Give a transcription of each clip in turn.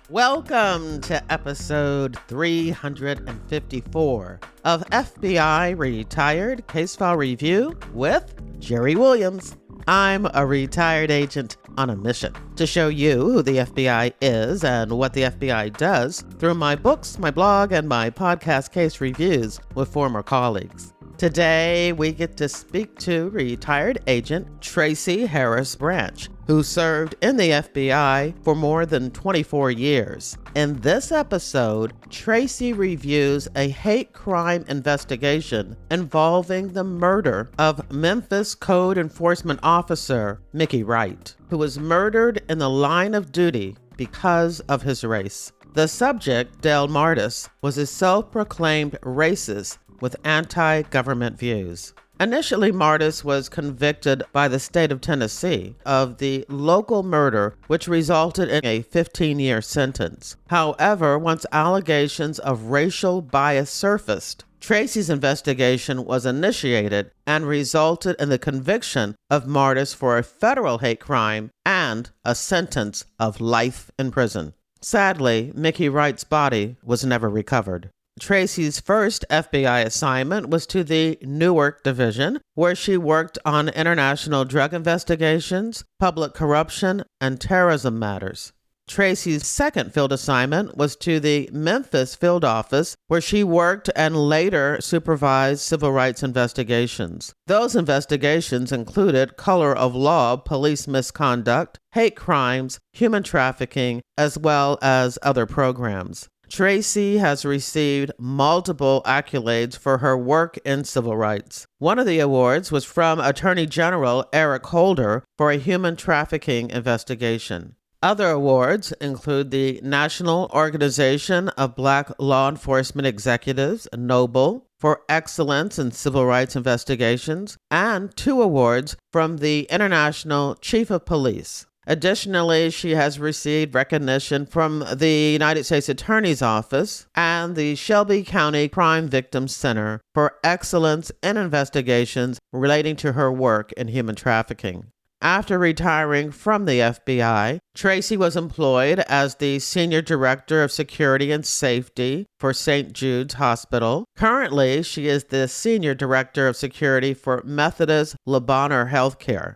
Welcome to episode 354 of FBI Retired Case File Review with Jerry Williams. I'm a retired agent on a mission to show you who the FBI is and what the FBI does through my books, my blog, and my podcast case reviews with former colleagues. Today, we get to speak to retired agent Tracey Harris Branch, who served in the FBI for more than 24 years. In this episode, Tracey reviews a hate crime investigation involving the murder of Memphis Code Enforcement Officer Mickey Wright, who was murdered in the line of duty because of his race. The subject, Del Martis, was a self-proclaimed racist with anti-government views. Initially, Martis was convicted by the state of Tennessee of the local murder, which resulted in a 15-year sentence. However, once allegations of racial bias surfaced, Tracey's investigation was initiated and resulted in the conviction of Martis for a federal hate crime and a sentence of life in prison. Sadly, Mickey Wright's body was never recovered. Tracey's first FBI assignment was to the Newark Division, where she worked on international drug investigations, public corruption, and terrorism matters. Tracey's second field assignment was to the Memphis field office, where she worked and later supervised civil rights investigations. Those investigations included color of law, police misconduct, hate crimes, human trafficking, as well as other programs. Tracey has received multiple accolades for her work in civil rights. One of the awards was from Attorney General Eric Holder for a human trafficking investigation. Other awards include the National Organization of Black Law Enforcement Executives, NOBLE, for excellence in civil rights investigations, and 2 awards from the International Chief of Police. Additionally, she has received recognition from the United States Attorney's Office and the Shelby County Crime Victims Center for excellence in investigations relating to her work in human trafficking. After retiring from the FBI, Tracey was employed as the Senior Director of Security and Safety for St. Jude's Hospital. Currently, she is the Senior Director of Security for Methodist Le Bonheur Healthcare.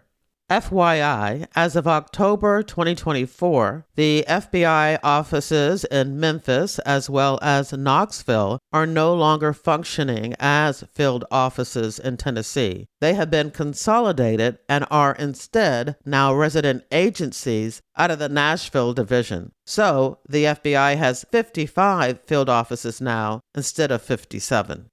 FYI, as of October 2024, the FBI offices in Memphis as well as Knoxville are no longer functioning as field offices in Tennessee. They have been consolidated and are instead now resident agencies out of the Nashville division. So the FBI has 55 field offices now instead of 57.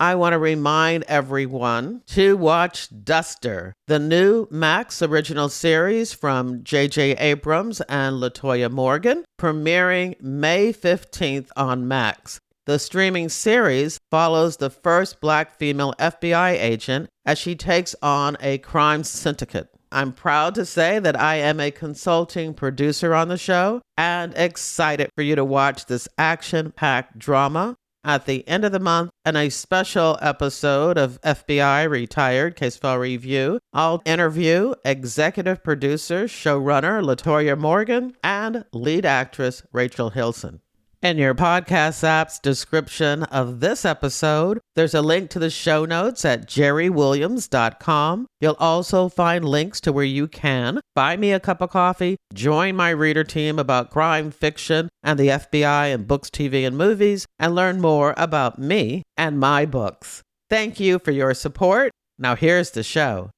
I want to remind everyone to watch Duster, the new Max original series from J.J. Abrams and LaToya Morgan, premiering May 15th on Max. The streaming series follows the first Black female FBI agent as she takes on a crime syndicate. I'm proud to say that I am a consulting producer on the show and excited for you to watch this action-packed drama. At the end of the month, in a special episode of FBI Retired Case File Review, I'll interview executive producer, showrunner LaToya Morgan, and lead actress Rachel Hilson. In your podcast app's description of this episode, there's a link to the show notes at jerrywilliams.com. You'll also find links to where you can buy me a cup of coffee, join my reader team about crime fiction and the FBI and books, TV, and movies, and learn more about me and my books. Thank you for your support. Now here's the show.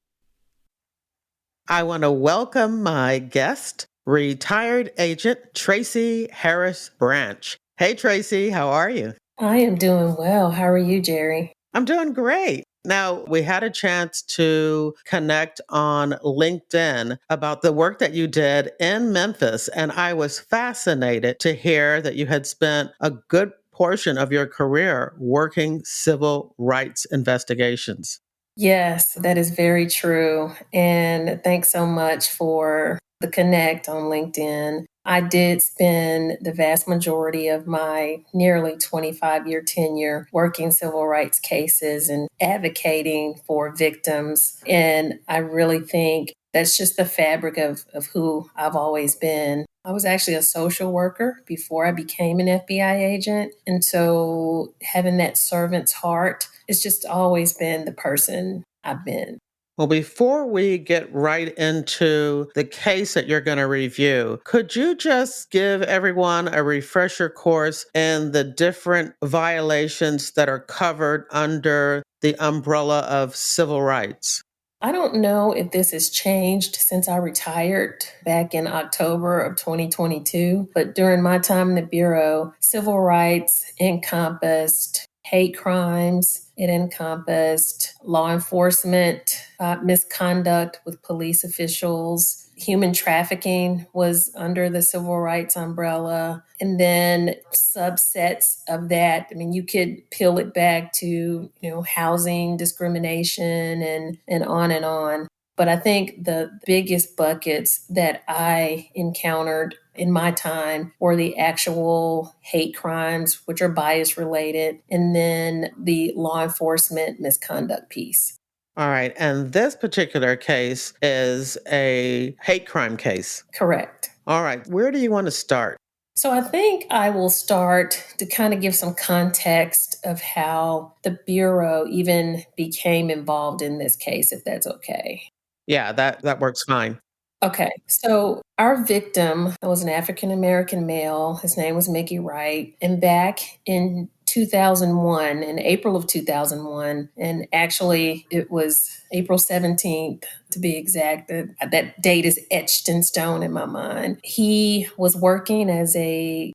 I want to welcome my guest, retired agent Tracey Harris Branch. Hey, Tracey, how are you? I am doing well. How are you, Jerry? I'm doing great. Now, we had a chance to connect on LinkedIn about the work that you did in Memphis, and I was fascinated to hear that you had spent a good portion of your career working civil rights investigations. Yes, that is very true. And thanks so much for the connect on LinkedIn. I did spend the vast majority of my nearly 25-year tenure working civil rights cases and advocating for victims. And I really think that's just the fabric of who I've always been. I was actually a social worker before I became an FBI agent. And so having that servant's heart, it's just always been the person I've been. Well, before we get right into the case that you're going to review, could you just give everyone a refresher course in the different violations that are covered under the umbrella of civil rights? I don't know if this has changed since I retired back in October of 2022, but during my time in the Bureau, civil rights encompassed hate crimes, it encompassed law enforcement misconduct with police officials. Human trafficking was under the civil rights umbrella. And then subsets of that, I mean, you could peel it back to, housing discrimination and on and on. But I think the biggest buckets that I encountered in my time were the actual hate crimes, which are bias related, and then the law enforcement misconduct piece. All right. And this particular case is a hate crime case. Correct. All right. Where do you want to start? So I think I will start to kind of give some context of how the Bureau even became involved in this case, if that's okay. Yeah, that works fine. Okay, so our victim was an African American male. His name was Mickey Wright. And back in 2001, in April of 2001, and actually it was April 17th to be exact, that date is etched in stone in my mind. He was working as a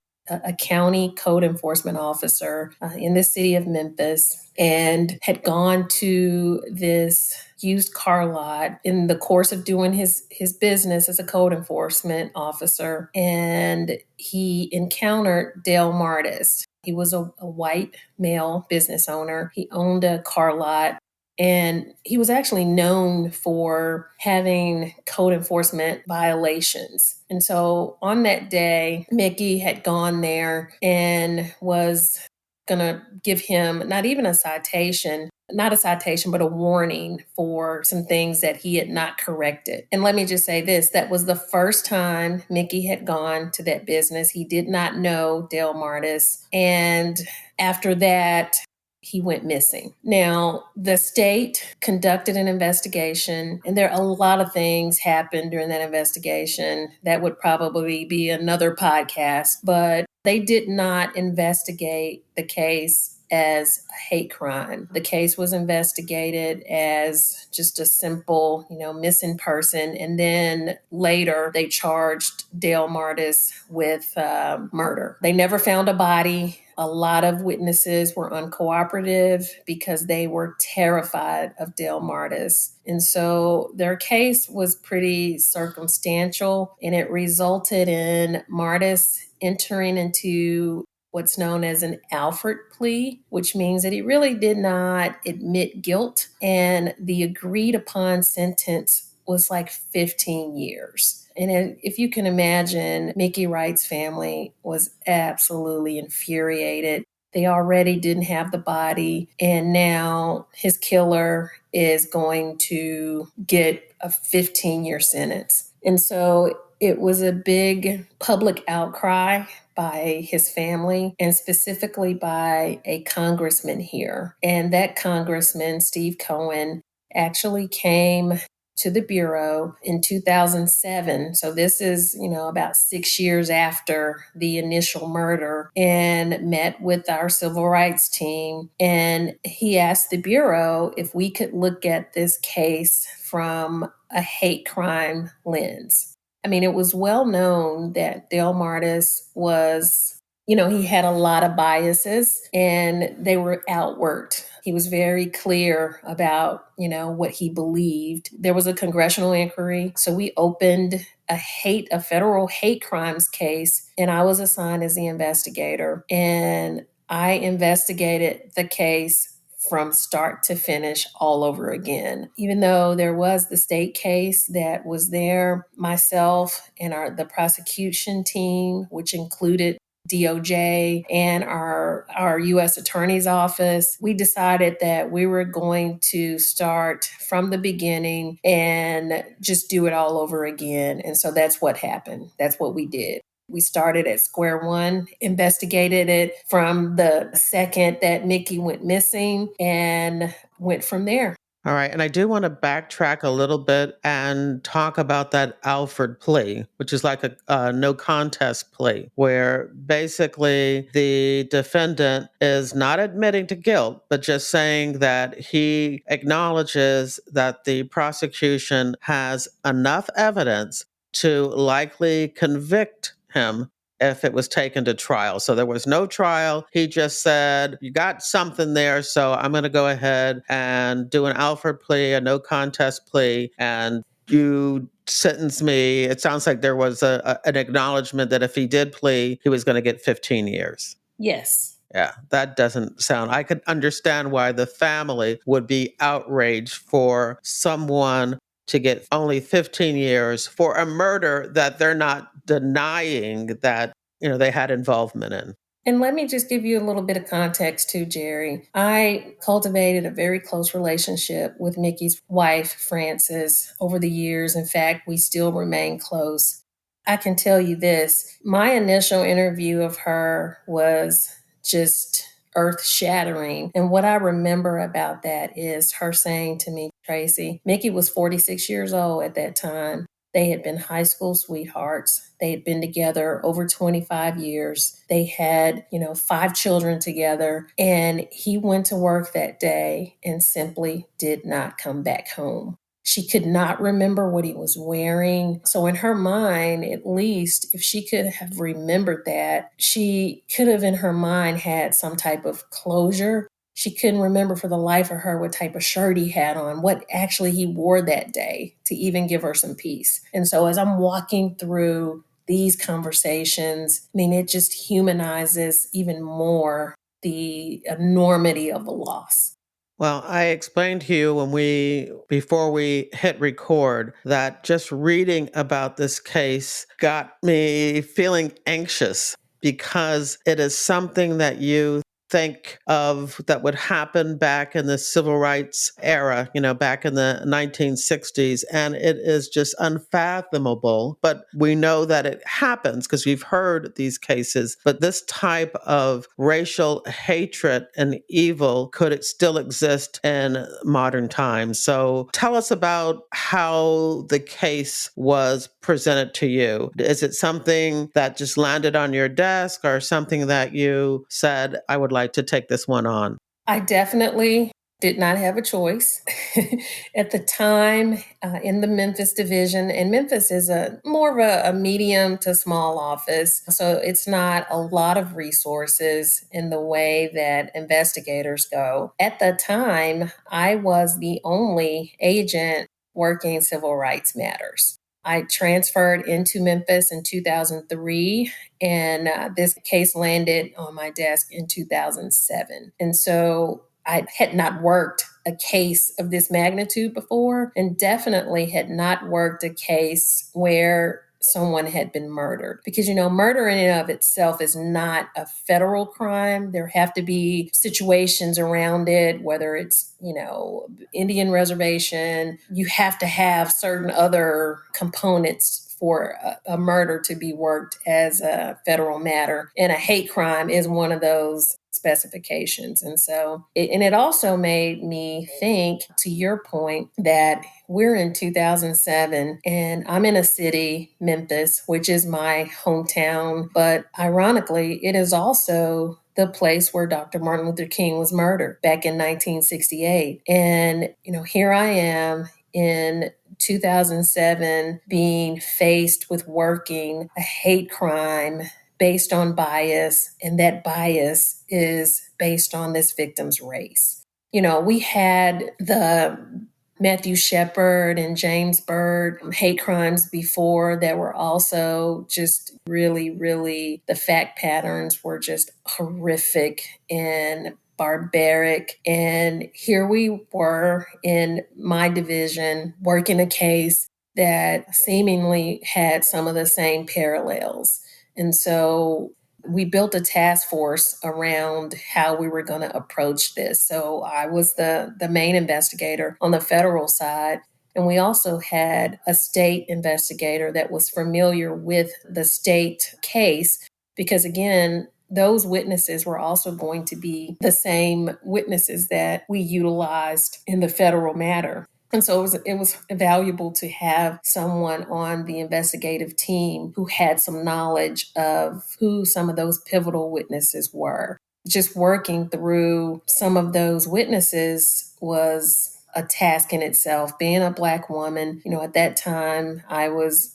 county code enforcement officer in the city of Memphis and had gone to this used car lot in the course of doing his business as a code enforcement officer. And he encountered Dale Martis. He was a white male business owner. He owned a car lot. And he was actually known for having code enforcement violations. And so on that day, Mickey had gone there and was going to give him not even a citation, not a citation, but a warning for some things that he had not corrected. And let me just say this, that was the first time Mickey had gone to that business. He did not know Dale Martis. And after that, he went missing. Now, the state conducted an investigation, and there are a lot of things happened during that investigation. That would probably be another podcast, but they did not investigate the case as a hate crime. The case was investigated as just a simple, missing person. And then later they charged Dale Martis with murder. They never found a body. A lot of witnesses were uncooperative because they were terrified of Dale Martis. And so their case was pretty circumstantial, and it resulted in Martis entering into what's known as an Alford plea, which means that he really did not admit guilt. And the agreed upon sentence was like 15 years. And if you can imagine, Mickey Wright's family was absolutely infuriated. They already didn't have the body, and now his killer is going to get a 15-year sentence. And so it was a big public outcry by his family and specifically by a congressman here. And that congressman, Steve Cohen, actually came to the Bureau in 2007. So this is, about 6 years after the initial murder, and met with our civil rights team. And he asked the Bureau if we could look at this case from a hate crime lens. I mean, it was well known that Dale Martis was, he had a lot of biases and they were outworked. He was very clear about, what he believed. There was a congressional inquiry. So we opened a federal hate crimes case, and I was assigned as the investigator. And I investigated the case from start to finish all over again. Even though there was the state case that was there, myself and the prosecution team, which included DOJ and our U.S. Attorney's Office, we decided that we were going to start from the beginning and just do it all over again. And so that's what happened. That's what we did. We started at square one, investigated it from the second that Mickey went missing, and went from there. All right. And I do want to backtrack a little bit and talk about that Alford plea, which is like a no contest plea, where basically the defendant is not admitting to guilt, but just saying that he acknowledges that the prosecution has enough evidence to likely convict him if it was taken to trial. So there was no trial. He just said, you got something there, so I'm going to go ahead and do an Alford plea, a no contest plea, and you sentence me. It sounds like there was an acknowledgement that if he did plea, he was going to get 15 years. Yes. Yeah, that doesn't sound. I could understand why the family would be outraged for someone to get only 15 years for a murder that they're not denying that, they had involvement in. And let me just give you a little bit of context too, Jerry. I cultivated a very close relationship with Mickey's wife, Frances, over the years. In fact, we still remain close. I can tell you this, my initial interview of her was just earth shattering. And what I remember about that is her saying to me, Tracey, Mickey was 46 years old at that time. They had been high school sweethearts. They had been together over 25 years. They had, 5 children together. And he went to work that day and simply did not come back home. She could not remember what he was wearing. So in her mind, at least, if she could have remembered that, she could have in her mind had some type of closure. She couldn't remember for the life of her what type of shirt he had on, what actually he wore that day to even give her some peace. And so as I'm walking through these conversations, it just humanizes even more the enormity of the loss. Well, I explained to you before we hit record, that just reading about this case got me feeling anxious because it is something that you think of that would happen back in the civil rights era, back in the 1960s. And it is just unfathomable. But we know that it happens because we've heard these cases. But this type of racial hatred and evil could still exist in modern times. So tell us about how the case was presented to you. Is it something that just landed on your desk or something that you said, I would like to take this one on? I definitely did not have a choice. At the time, in the Memphis division, and Memphis is more of a medium to small office, so it's not a lot of resources in the way that investigators go. At the time, I was the only agent working civil rights matters. I transferred into Memphis in 2003, and this case landed on my desk in 2007. And so I had not worked a case of this magnitude before, and definitely had not worked a case where someone had been murdered. Because, murder in and of itself is not a federal crime. There have to be situations around it, whether it's, Indian reservation. You have to have certain other components for a murder to be worked as a federal matter. And a hate crime is one of those specifications. And so, it also made me think, to your point, that we're in 2007 and I'm in a city, Memphis, which is my hometown. But ironically, it is also the place where Dr. Martin Luther King was murdered back in 1968. And, here I am in 2007 being faced with working a hate crime based on bias, and that bias is based on this victim's race. We had the Matthew Shepard and James Byrd hate crimes before that were also just really, really, the fact patterns were just horrific and barbaric. And here we were in my division working a case that seemingly had some of the same parallels. And so we built a task force around how we were going to approach this. So I was the main investigator on the federal side. And we also had a state investigator that was familiar with the state case, because again, those witnesses were also going to be the same witnesses that we utilized in the federal matter. And so it was valuable to have someone on the investigative team who had some knowledge of who some of those pivotal witnesses were. Just working through some of those witnesses was a task in itself. Being a Black woman, at that time I was,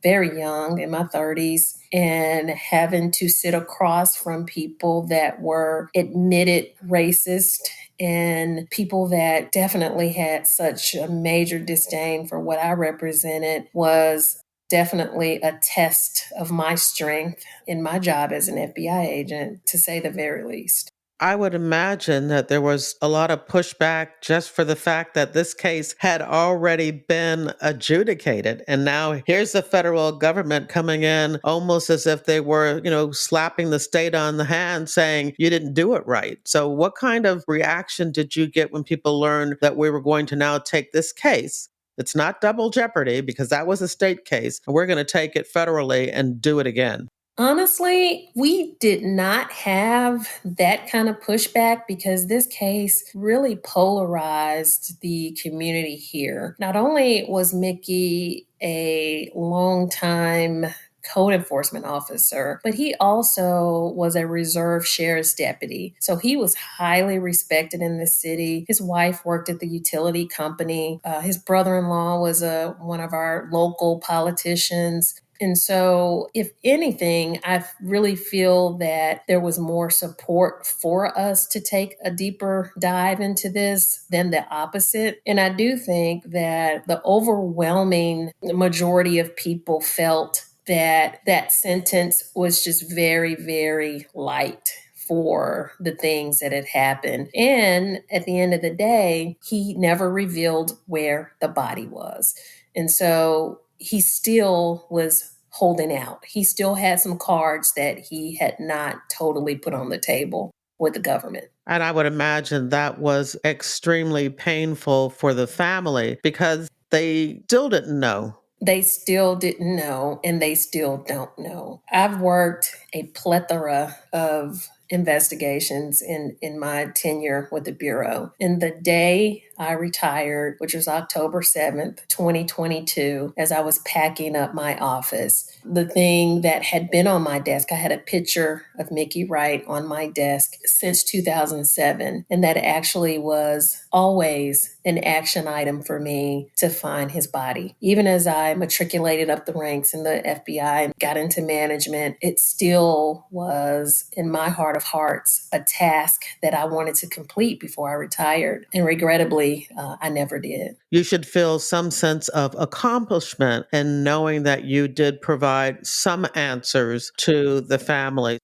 very young, in my 30s, and having to sit across from people that were admitted racist and people that definitely had such a major disdain for what I represented was definitely a test of my strength in my job as an FBI agent, to say the very least. I would imagine that there was a lot of pushback just for the fact that this case had already been adjudicated. And now here's the federal government coming in almost as if they were, slapping the state on the hand saying you didn't do it right. So, what kind of reaction did you get when people learned that we were going to now take this case? It's not double jeopardy because that was a state case, and we're going to take it federally and do it again. Honestly, we did not have that kind of pushback because this case really polarized the community here. Not only was Mickey a longtime code enforcement officer, but he also was a reserve sheriff's deputy. So he was highly respected in the city. His wife worked at the utility company. His brother-in-law was one of our local politicians. And so, if anything, I really feel that there was more support for us to take a deeper dive into this than the opposite. And I do think that the overwhelming majority of people felt that that sentence was just very, very light for the things that had happened. And at the end of the day, he never revealed where the body was. And so he still was holding out. He still had some cards that he had not totally put on the table with the government. And I would imagine that was extremely painful for the family because they still didn't know. They still didn't know, and they still don't know. I've worked a plethora of investigations in my tenure with the Bureau. And the day I retired, which was October 7th, 2022, as I was packing up my office, the thing that had been on my desk, I had a picture of Mickey Wright on my desk since 2007. And that actually was always an action item for me to find his body. Even as I matriculated up the ranks in the FBI and got into management, it still was, in my heart of hearts, a task that I wanted to complete before I retired. And regrettably, I never did. You should feel some sense of accomplishment in knowing that you did provide some answers to the family.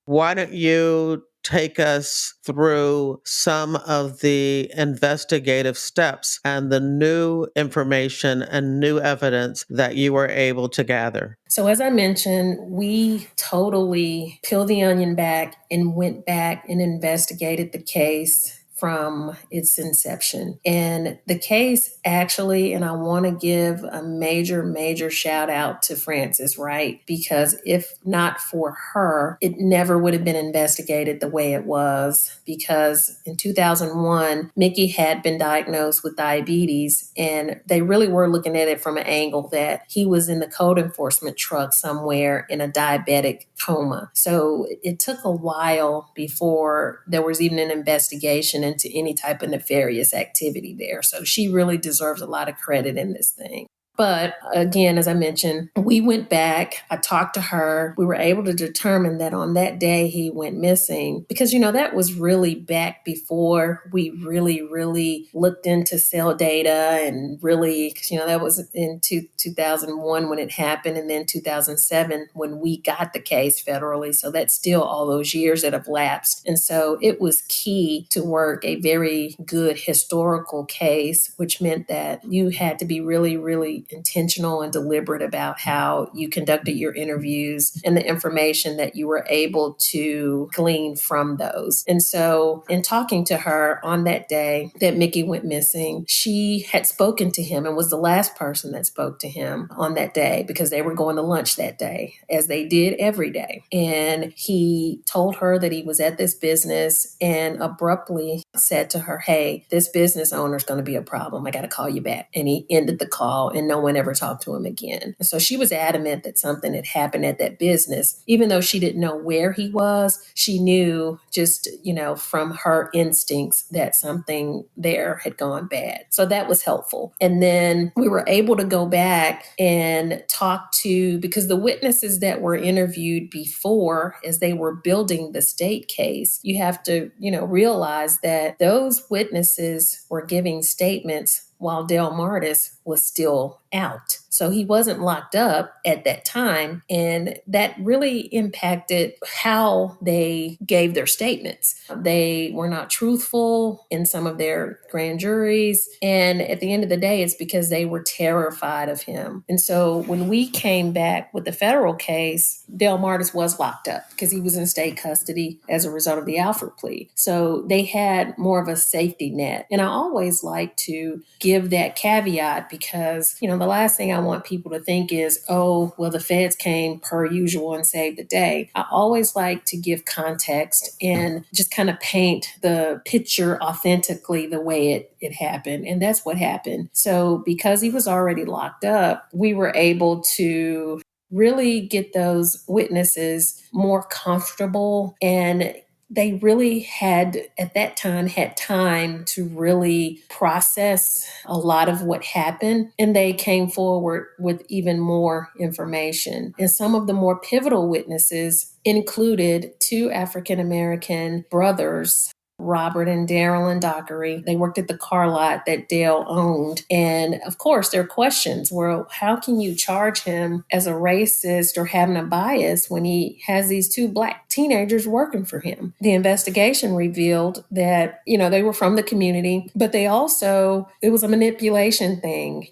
Why don't you take us through some of the investigative steps and the new information and new evidence that you were able to gather? So, as I mentioned, we totally peeled the onion back and went back and investigated the case from its inception. And the case actually, and I want to give a major, major shout out to Frances Wright, because if not for her, it never would have been investigated the way it was. Because in 2001, Mickey had been diagnosed with diabetes, and they really were looking at it from an angle that he was in the code enforcement truck somewhere in a diabetic coma. So it took a while before there was even an investigation into any type of nefarious activity there. So she really deserves a lot of credit in this thing. But again, as I mentioned, we went back. I talked to her. We were able to determine that on that day he went missing because, that was really back before we really looked into cell data and really, because, that was in 2001 when it happened, and then 2007 when we got the case federally. So that's still all those years that have lapsed. And so it was key to work a very good historical case, which meant that you had to be really very intentional and deliberate about how you conducted your interviews and the information that you were able to glean from those. And so in talking to her on that day that Mickey went missing, she had spoken to him and was the last person that spoke to him on that day because they were going to lunch that day, as they did every day. And he told her that he was at this business and abruptly said to her, "Hey, this business owner is going to be a problem. I got to call you back." And he ended the call and no one ever talked to him again. And so she was adamant that something had happened at that business. Even though she didn't know where he was, she knew just, from her instincts that something there had gone bad. So that was helpful. And then we were able to go back and talk to, because the witnesses that were interviewed before, as they were building the state case, you have to, realize that those witnesses were giving statements while Del Martis was still out. So he wasn't locked up at that time. And that really impacted how they gave their statements. They were not truthful in some of their grand juries. And at the end of the day, it's because they were terrified of him. And so when we came back with the federal case, Del Martis was locked up because he was in state custody as a result of the Alford plea. So they had more of a safety net. And I always like to give that caveat because, the last thing I want people to think is, oh, well, the feds came per usual and saved the day. I always like to give context and just kind of paint the picture authentically the way it happened. And that's what happened. So because he was already locked up, we were able to really get those witnesses more comfortable, and they really had, at that time, had time to really process a lot of what happened. And they came forward with even more information. And some of the more pivotal witnesses included two African-American brothers, Robert and Daryl and Dockery. They worked at the car lot that Dale owned. And of course, their questions were, how can you charge him as a racist or having a bias when he has these two Black teenagers working for him? The investigation revealed that, they were from the community, but they also, it was a manipulation thing.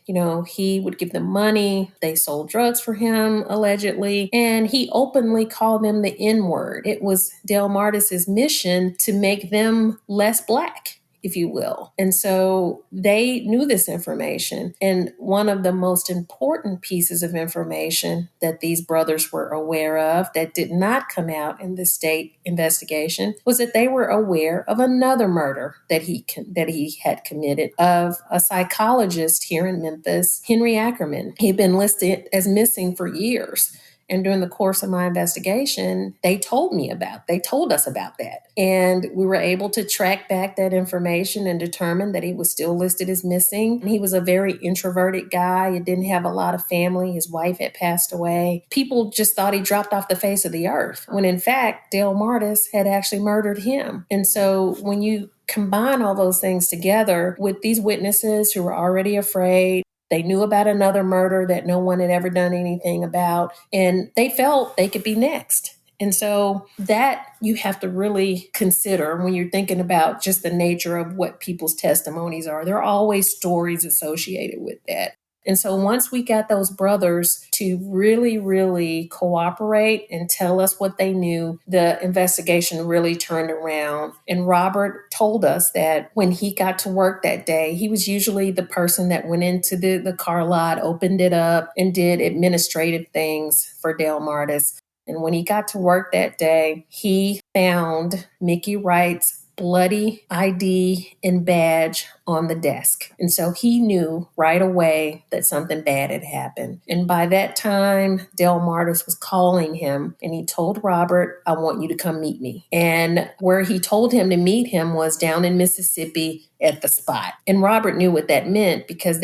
He would give them money. They sold drugs for him, allegedly, and he openly called them the N-word. It was Del Martis's mission to make them less Black, if you will. And so they knew this information. And one of the most important pieces of information that these brothers were aware of that did not come out in the state investigation was that they were aware of another murder that he had committed of a psychologist here in Memphis, Henry Ackerman. He'd been listed as missing for years. And during the course of my investigation, they told us about that. And we were able to track back that information and determine that he was still listed as missing. And he was a very introverted guy. He didn't have a lot of family. His wife had passed away. People just thought he dropped off the face of the earth, when in fact, Del Martis had actually murdered him. And so when you combine all those things together with these witnesses who were already afraid, they knew about another murder that no one had ever done anything about, and they felt they could be next. And so that you have to really consider when you're thinking about just the nature of what people's testimonies are. There are always stories associated with that. And so once we got those brothers to really, really cooperate and tell us what they knew, the investigation really turned around. And Robert told us that when he got to work that day, he was usually the person that went into the car lot, opened it up, and did administrative things for Del Martis. And when he got to work that day, he found Mickey Wright's bloody ID and badge on the desk. And so he knew right away that something bad had happened. And by that time, Del Martis was calling him and he told Robert, "I want you to come meet me." And where he told him to meet him was down in Mississippi at the spot. And Robert knew what that meant because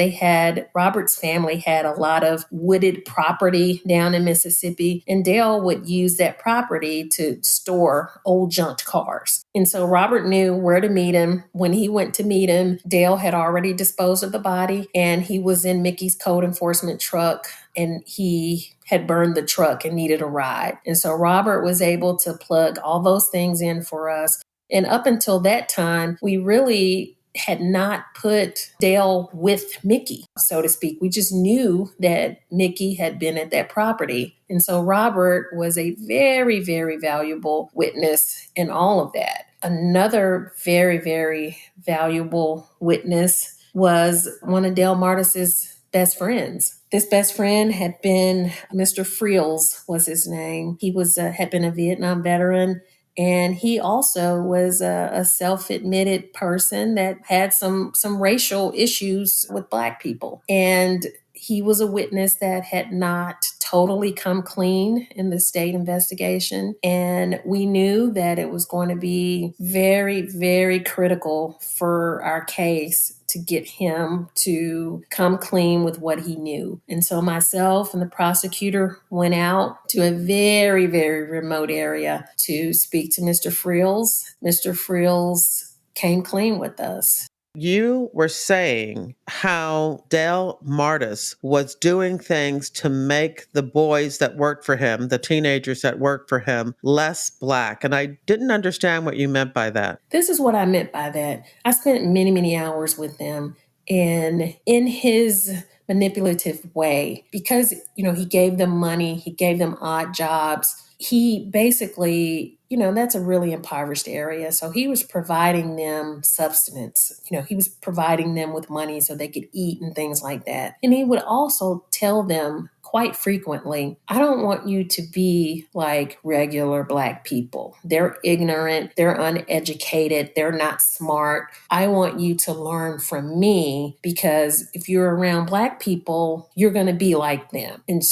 Robert's family had a lot of wooded property down in Mississippi, and Dale would use that property to store old junked cars. And so Robert knew where to meet him. When he went to meet him, Dale had already disposed of the body, and he was in Mickey's code enforcement truck, and he had burned the truck and needed a ride. And so Robert was able to plug all those things in for us. And up until that time, we really had not put Dale with Mickey, so to speak. We just knew that Mickey had been at that property. And so Robert was a very, very valuable witness in all of that. Another very, very valuable witness was one of Dale Martis's best friends. This best friend had been Mr. Friels was his name. He was had been a Vietnam veteran, and he also was a self-admitted person that had some racial issues with Black people. And he was a witness that had not totally come clean in the state investigation. And we knew that it was going to be very, very critical for our case to get him to come clean with what he knew. And so myself and the prosecutor went out to a very, very remote area to speak to Mr. Friels. Mr. Friels came clean with us. You were saying how Dale Martis was doing things to make the boys that worked for him, the teenagers that worked for him, less Black. And I didn't understand what you meant by that. This is what I meant by that. I spent many, many hours with them. And in his manipulative way, because, he gave them money, he gave them odd jobs, he basically, that's a really impoverished area. So he was providing them substance. He was providing them with money so they could eat and things like that. And he would also tell them quite frequently, I don't want you to be like regular Black people. They're ignorant, they're uneducated, they're not smart. I want you to learn from me, because if you're around Black people, you're going to be like them. And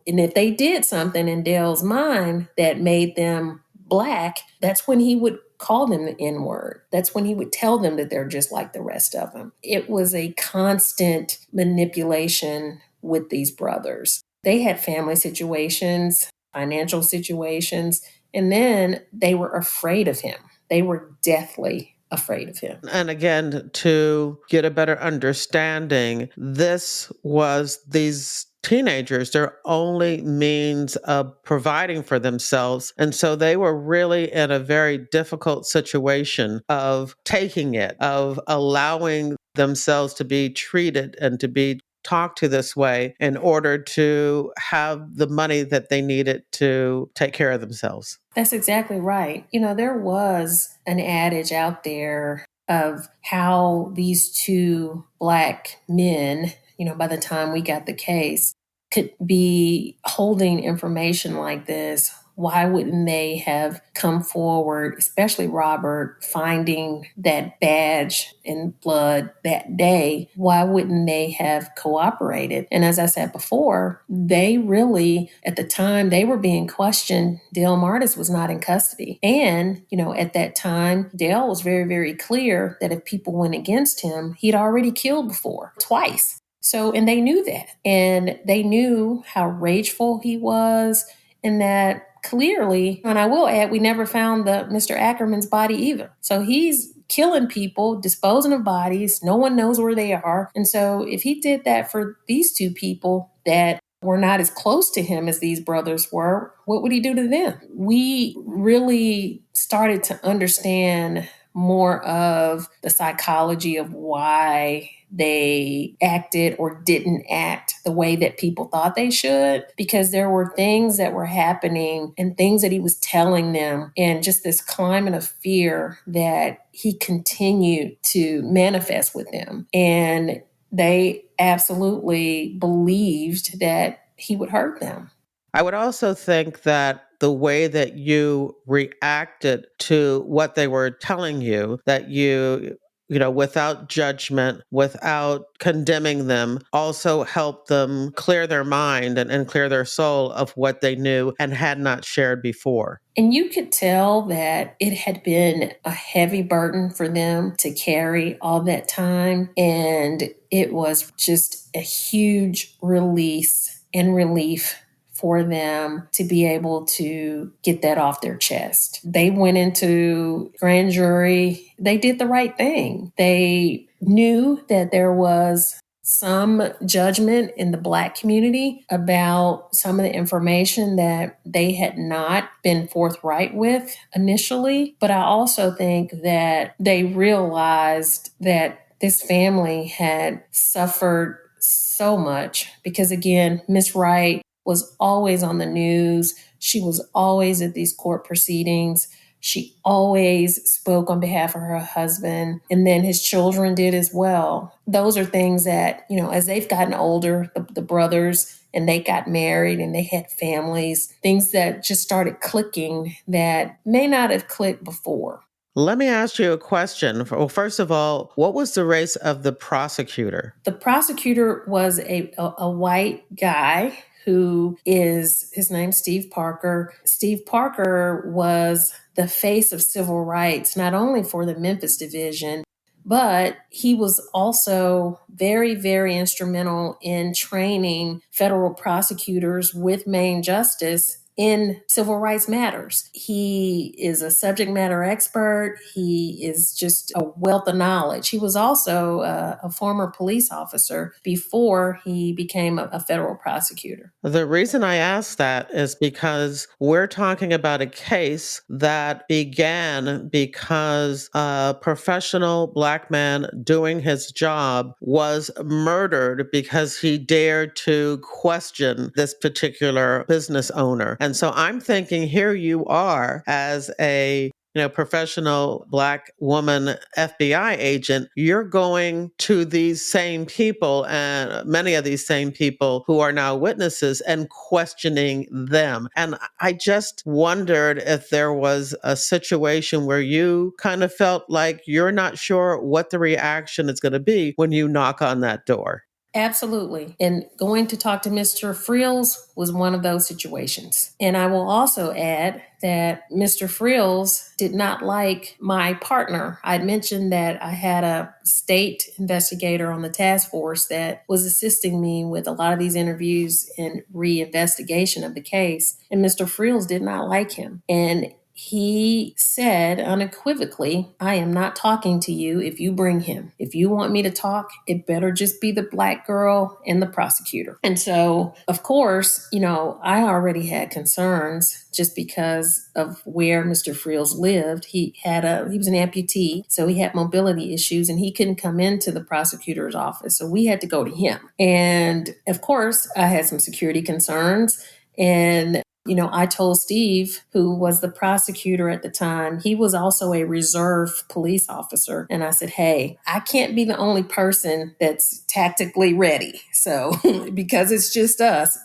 if they did something in Dale's mind that made them Black, that's when he would call them the N-word. That's when he would tell them that they're just like the rest of them. It was a constant manipulation with these brothers. They had family situations, financial situations, and then they were afraid of him. They were deathly afraid of him. And again, to get a better understanding, this was these teenagers, their only means of providing for themselves. And so they were really in a very difficult situation of taking it, of allowing themselves to be treated and to be talked to this way in order to have the money that they needed to take care of themselves. That's exactly right. There was an adage out there of how these two Black men, by the time we got the case, could be holding information like this. Why wouldn't they have come forward, especially Robert, finding that badge in blood that day? Why wouldn't they have cooperated? And as I said before, they really, at the time they were being questioned, Dale Martis was not in custody. And, at that time, Dale was very, very clear that if people went against him, he'd already killed before, twice. So, and they knew that. And they knew how rageful he was, and that clearly, and I will add, we never found Mr. Ackerman's body either. So he's killing people, disposing of bodies. No one knows where they are. And so if he did that for these two people that were not as close to him as these brothers were, what would he do to them? We really started to understand more of the psychology of why they acted or didn't act the way that people thought they should, because there were things that were happening and things that he was telling them, and just this climate of fear that he continued to manifest with them. And they absolutely believed that he would hurt them. I would also think that the way that you reacted to what they were telling you, that without judgment, without condemning them, also helped them clear their mind and clear their soul of what they knew and had not shared before. And you could tell that it had been a heavy burden for them to carry all that time. And it was just a huge release and relief for them to be able to get that off their chest. They went into grand jury. They did the right thing. They knew that there was some judgment in the Black community about some of the information that they had not been forthright with initially. But I also think that they realized that this family had suffered so much because, again, Miss Wright was always on the news. She was always at these court proceedings. She always spoke on behalf of her husband, and then his children did as well. Those are things that, as they've gotten older, the brothers, and they got married and they had families, things that just started clicking that may not have clicked before. Let me ask you a question. Well, first of all, what was the race of the prosecutor? The prosecutor was a white guy his name's Steve Parker. Steve Parker was the face of civil rights, not only for the Memphis division, but he was also very, very instrumental in training federal prosecutors with Main Justice in civil rights matters. He is a subject matter expert. He is just a wealth of knowledge. He was also a former police officer before he became a federal prosecutor. The reason I ask that is because we're talking about a case that began because a professional Black man doing his job was murdered because he dared to question this particular business owner. And so I'm thinking here you are as a professional Black woman FBI agent, you're going to these same people and many of these same people who are now witnesses and questioning them. And I just wondered if there was a situation where you kind of felt like you're not sure what the reaction is going to be when you knock on that door. Absolutely. And going to talk to Mr. Frills was one of those situations. And I will also add that Mr. Frills did not like my partner. I'd mentioned that I had a state investigator on the task force that was assisting me with a lot of these interviews and reinvestigation of the case. And Mr. Frills did not like him. And he said unequivocally, I am not talking to you if you bring him. If you want me to talk, it better just be the Black girl and the prosecutor. And so, of course, I already had concerns just because of where Mr. Frills lived. He was an amputee, so he had mobility issues and he couldn't come into the prosecutor's office. So we had to go to him. And of course, I had some security concerns. And I told Steve, who was the prosecutor at the time, he was also a reserve police officer. And I said, hey, I can't be the only person that's tactically ready. So because it's just us,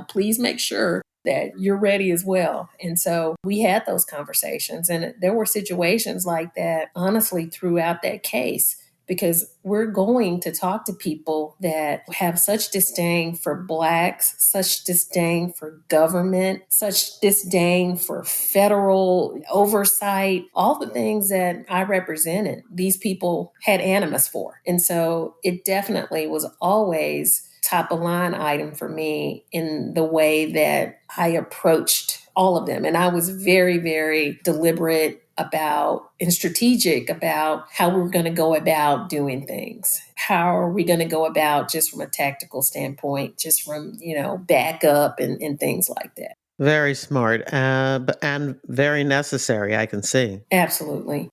please make sure that you're ready as well. And so we had those conversations. And there were situations like that, honestly, throughout that case. Because we're going to talk to people that have such disdain for Blacks, such disdain for government, such disdain for federal oversight, all the things that I represented, these people had animus for. And so it definitely was always top of line item for me in the way that I approached all of them. And I was very, very deliberate about and strategic about how we're going to go about doing things. How are we going to go about just from a tactical standpoint, just from, backup and things like that. Very smart and very necessary, I can see. Absolutely.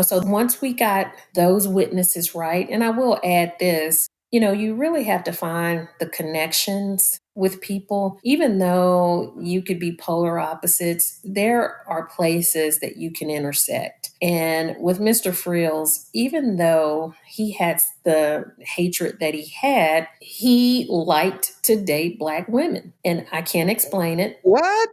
So once we got those witnesses right, and I will add this, you really have to find the connections with people. Even though you could be polar opposites, there are places that you can intersect. And with Mr. Frills, even though he had the hatred that he had, he liked to date Black women. And I can't explain it. What?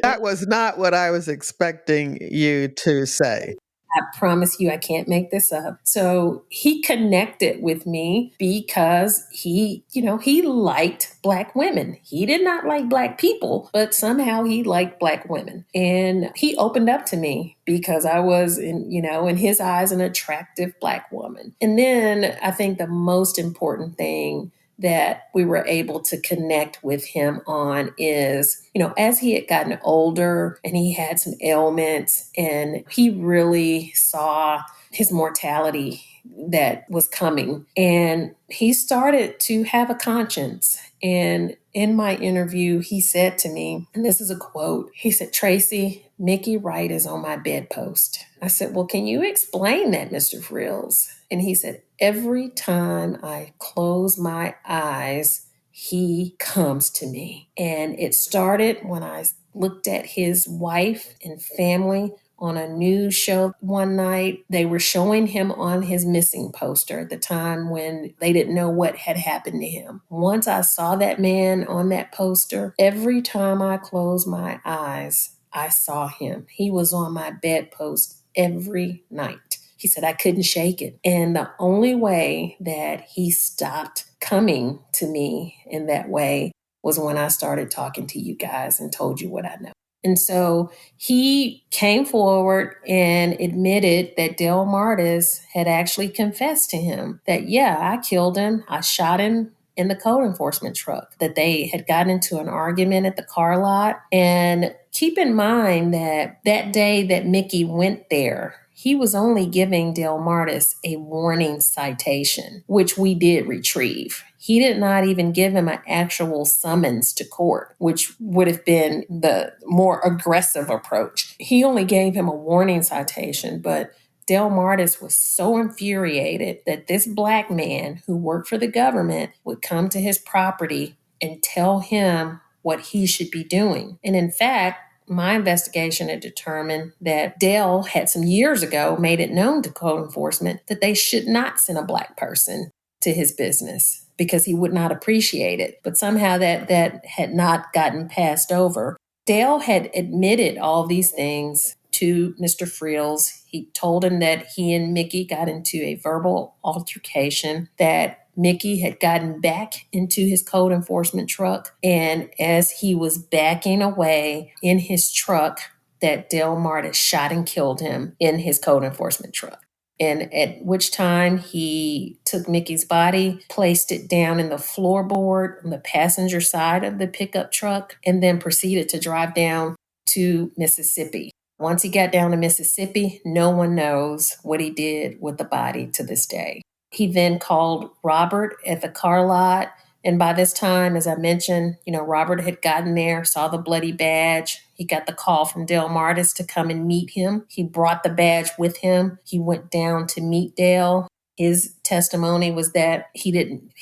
That was not what I was expecting you to say. I promise you, I can't make this up. So he connected with me because he liked Black women. He did not like Black people, but somehow he liked Black women. And he opened up to me because I was in his eyes, an attractive Black woman. And then I think the most important thing that we were able to connect with him on is, as he had gotten older and he had some ailments and he really saw his mortality that was coming. And he started to have a conscience. And in my interview, he said to me, and this is a quote, he said, "Tracey, Mickey Wright is on my bedpost." I said, "Well, can you explain that, Mr. Frills?" And he said, "Every time I close my eyes, he comes to me." And it started when I looked at his wife and family on a news show one night. They were showing him on his missing poster at the time when they didn't know what had happened to him. Once I saw that man on that poster, every time I closed my eyes, I saw him. He was on my bedpost every night. He said I couldn't shake it. And the only way that he stopped coming to me in that way was when I started talking to you guys and told you what I know. And so he came forward and admitted that Del Martis had actually confessed to him that, yeah, I killed him. I shot him in the code enforcement truck, that they had gotten into an argument at the car lot. And keep in mind that that day that Mickey went there, he was only giving Del Martis a warning citation, which we did retrieve. He did not even give him an actual summons to court, which would have been the more aggressive approach. He only gave him a warning citation, but Del Martis was so infuriated that this black man who worked for the government would come to his property and tell him what he should be doing. And in fact, my investigation had determined that Dell had some years ago made it known to code enforcement that they should not send a black person to his business because he would not appreciate it. But somehow that had not gotten passed over. Dale had admitted all these things to Mr. Frills. He told him that he and Mickey got into a verbal altercation, that Mickey had gotten back into his code enforcement truck. And as he was backing away in his truck, that Del Martis shot and killed him in his code enforcement truck. And at which time he took Mickey's body, placed it down in the floorboard on the passenger side of the pickup truck, and then proceeded to drive down to Mississippi. Once he got down to Mississippi, no one knows what he did with the body to this day. He then called Robert at the car lot. And by this time, as I mentioned, Robert had gotten there, saw the bloody badge. He got the call from Del Martis to come and meet him. He brought the badge with him. He went down to meet Dale. His testimony was that he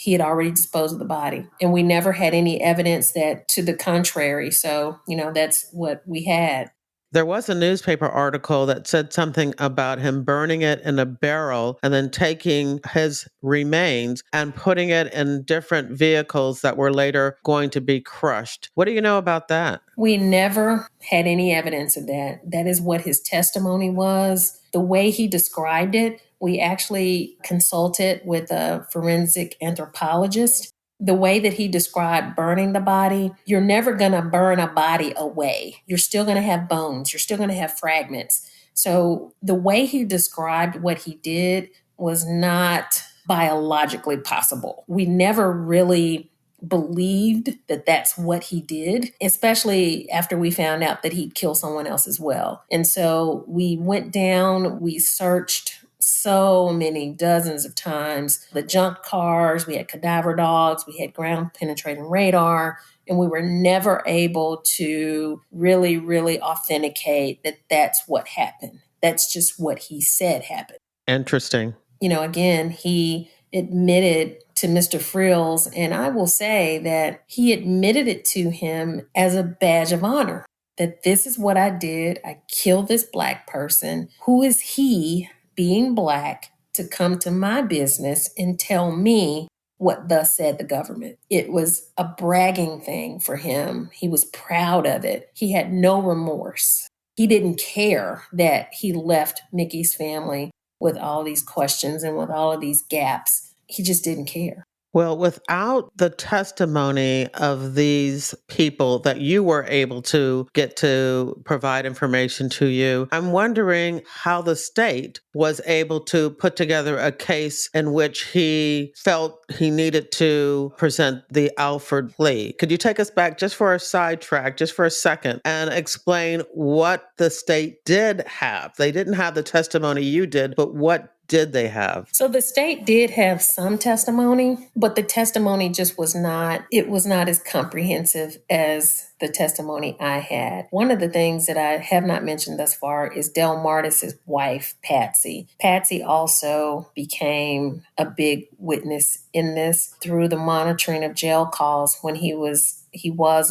had already disposed of the body. And we never had any evidence that to the contrary. So, that's what we had. There was a newspaper article that said something about him burning it in a barrel and then taking his remains and putting it in different vehicles that were later going to be crushed. What do you know about that? We never had any evidence of that. That is what his testimony was. The way he described it, we actually consulted with a forensic anthropologist. The way that he described burning the body, you're never going to burn a body away. You're still going to have bones. You're still going to have fragments. So the way he described what he did was not biologically possible. We never really believed that that's what he did, especially after we found out that he'd kill someone else as well. And so we went down, we searched so many dozens of times the junk cars, we had cadaver dogs, we had ground penetrating radar, and we were never able to really authenticate that that's what happened. That's just what he said happened. Interesting. Again, he admitted to Mr. Frills, and I will say that he admitted it to him as a badge of honor, that this is what I did. I killed this black person. Who is he, being black, to come to my business and tell me what thus said the government? It was a bragging thing for him. He was proud of it. He had no remorse. He didn't care that he left Mickey's family with all these questions and with all of these gaps. He just didn't care. Well, without the testimony of these people that you were able to get to provide information to you, I'm wondering how the state was able to put together a case in which he felt he needed to present the Alford plea. Could you take us back just for a sidetrack, just for a second, and explain what the state did have? They didn't have the testimony you did, but what did they have? So the state did have some testimony, but the testimony just was not as comprehensive as the testimony I had. One of the things that I have not mentioned thus far is Del Martis's wife, Patsy. Patsy also became a big witness in this through the monitoring of jail calls when he was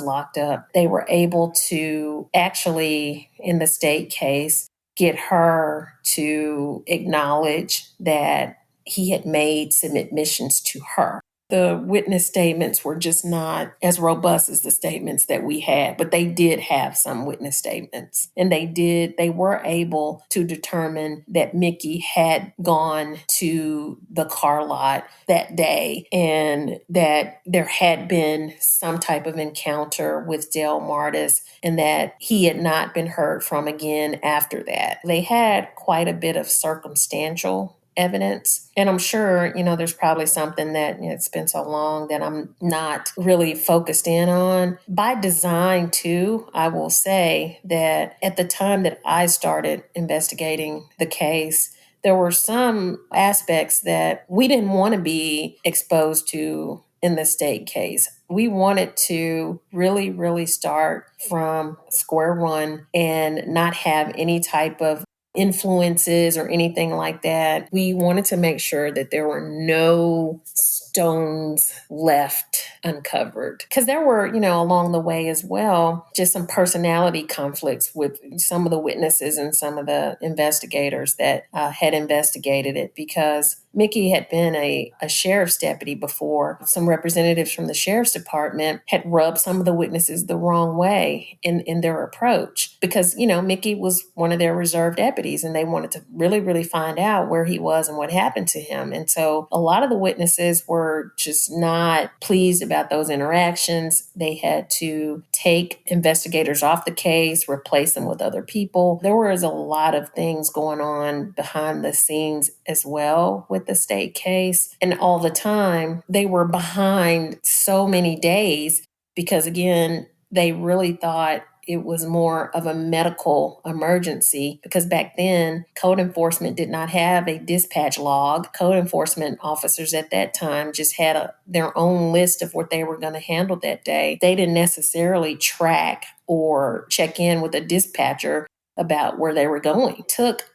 locked up. They were able to actually, in the state case, get her to acknowledge that he had made some admissions to her. The witness statements were just not as robust as the statements that we had, but they did have some witness statements. And they were able to determine that Mickey had gone to the car lot that day and that there had been some type of encounter with Del Martis and that he had not been heard from again after that. They had quite a bit of circumstantial evidence. And I'm sure, there's probably something that it's been so long that I'm not really focused in on. By design, too, I will say that at the time that I started investigating the case, there were some aspects that we didn't want to be exposed to in the state case. We wanted to really, really start from square one and not have any type of influences or anything like that. We wanted to make sure that there were no stones left uncovered. Because there were, along the way as well, just some personality conflicts with some of the witnesses and some of the investigators that had investigated it, because Mickey had been a sheriff's deputy before. Some representatives from the sheriff's department had rubbed some of the witnesses the wrong way in their approach because, Mickey was one of their reserve deputies and they wanted to really, really find out where he was and what happened to him. And so a lot of the witnesses were just not pleased about those interactions. They had to take investigators off the case, replace them with other people. There was a lot of things going on behind the scenes as well with the state case. And all the time, they were behind so many days because, again, they really thought it was more of a medical emergency because back then, code enforcement did not have a dispatch log. Code enforcement officers at that time just had their own list of what they were going to handle that day. They didn't necessarily track or check in with a dispatcher about where they were going. It took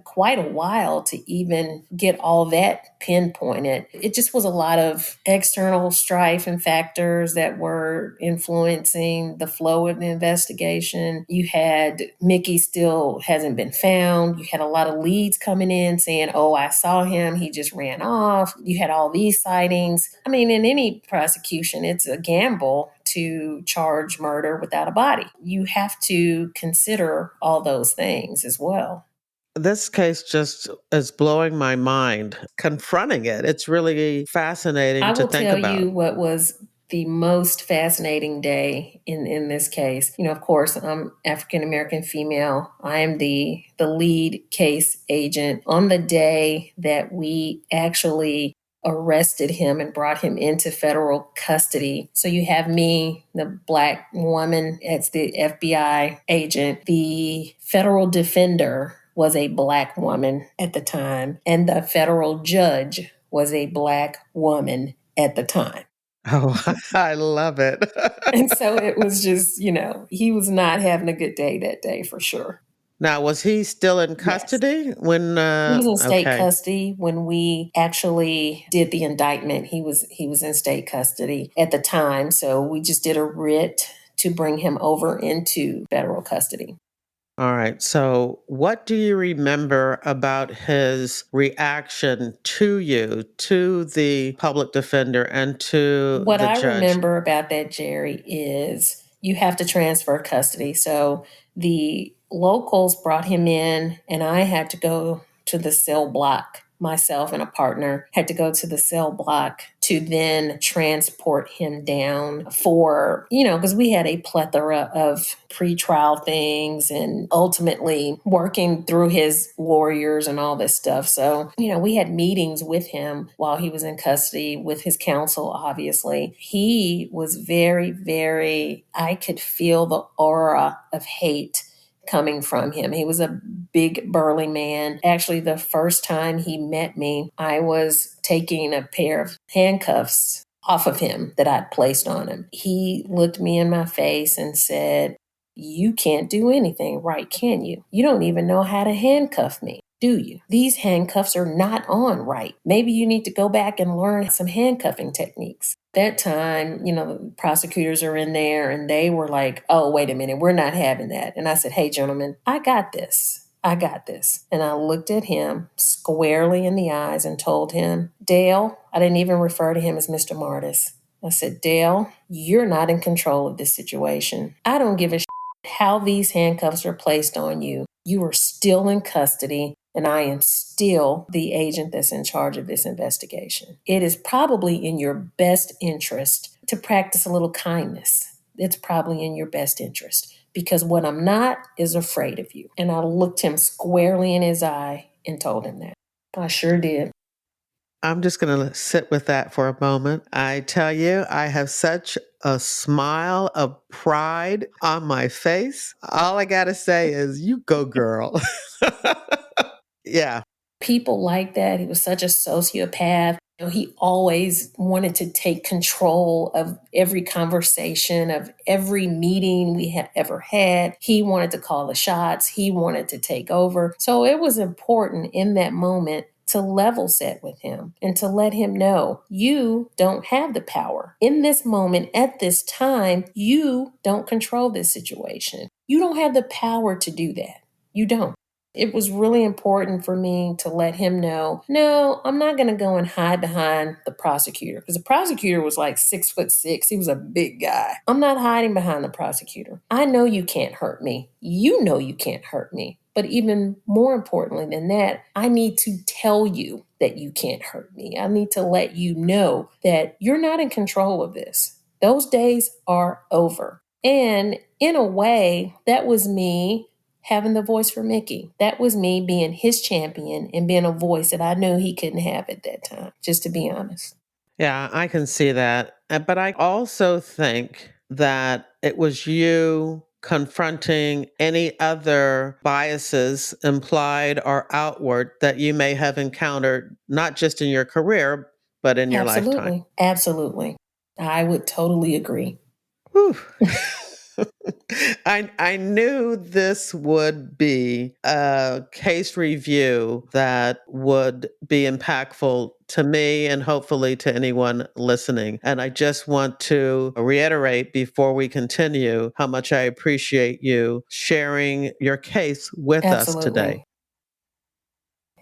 quite a while to even get all that pinpointed. It just was a lot of external strife and factors that were influencing the flow of the investigation. You had Mickey still hasn't been found. You had a lot of leads coming in saying, oh, I saw him. He just ran off. You had all these sightings. I mean, in any prosecution, it's a gamble to charge murder without a body. You have to consider all those things as well. This case just is blowing my mind. Confronting it, it's really fascinating to think I will tell about. you what was the most fascinating day in this case. Of course, I'm African American female. I am the lead case agent. On the day that we actually arrested him and brought him into federal custody. So you have me, the Black woman, as the FBI agent. The federal defender was a Black woman at the time, and the federal judge was a Black woman at the time. Oh, I love it. And so it was just, he was not having a good day that day for sure. Now, was he still in Yes. custody when? He was in state Okay. custody when we actually did the indictment. He was in state custody at the time. So we just did a writ to bring him over into federal custody. All right. So, what do you remember about his reaction to you, to the public defender, and to What the I judge? remember about that, Jerry, is you have to transfer custody. So the locals brought him in, and I had to go to the cell block. Myself and a partner had to go to the cell block to then transport him down for, because we had a plethora of pretrial things and ultimately working through his lawyers and all this stuff. So, we had meetings with him while he was in custody with his counsel, obviously. He was very, very, I could feel the aura of hate coming from him. He was a big, burly man. Actually, the first time he met me, I was taking a pair of handcuffs off of him that I'd placed on him. He looked me in my face and said, "You can't do anything right, can you? You don't even know how to handcuff me, do you? These handcuffs are not on right. Maybe you need to go back and learn some handcuffing techniques." That time, the prosecutors are in there and they were like, "Oh, wait a minute, we're not having that." And I said, "Hey, gentlemen, I got this. I got this." And I looked at him squarely in the eyes and told him, "Dale," I didn't even refer to him as Mr. Martis. I said, "Dale, you're not in control of this situation. I don't give a how these handcuffs are placed on you. You are still in custody, and I am still the agent that's in charge of this investigation. It is probably in your best interest to practice a little kindness. It's probably in your best interest, because what I'm not is afraid of you." And I looked him squarely in his eye and told him that. I sure did. I'm just going to sit with that for a moment. I tell you, I have such a smile of pride on my face. All I got to say is, you go, girl. Yeah. People like that. He was such a sociopath. He always wanted to take control of every conversation, of every meeting we had ever had. He wanted to call the shots. He wanted to take over. So it was important in that moment to level set with him and to let him know, you don't have the power. In this moment, at this time, you don't control this situation. You don't have the power to do that. You don't. It was really important for me to let him know, no, I'm not going to go and hide behind the prosecutor, because the prosecutor was like 6'6". He was a big guy. I'm not hiding behind the prosecutor. I know you can't hurt me. You know you can't hurt me. But even more importantly than that, I need to tell you that you can't hurt me. I need to let you know that you're not in control of this. Those days are over. And in a way, that was me having the voice for Mickey. That was me being his champion and being a voice that I knew he couldn't have at that time, just to be honest. Yeah, I can see that. But I also think that it was you confronting any other biases, implied or outward, that you may have encountered, not just in your career, but in your lifetime. Absolutely. Absolutely. I would totally agree. Whew. I knew this would be a case review that would be impactful to me and hopefully to anyone listening. And I just want to reiterate before we continue how much I appreciate you sharing your case with us Absolutely. today.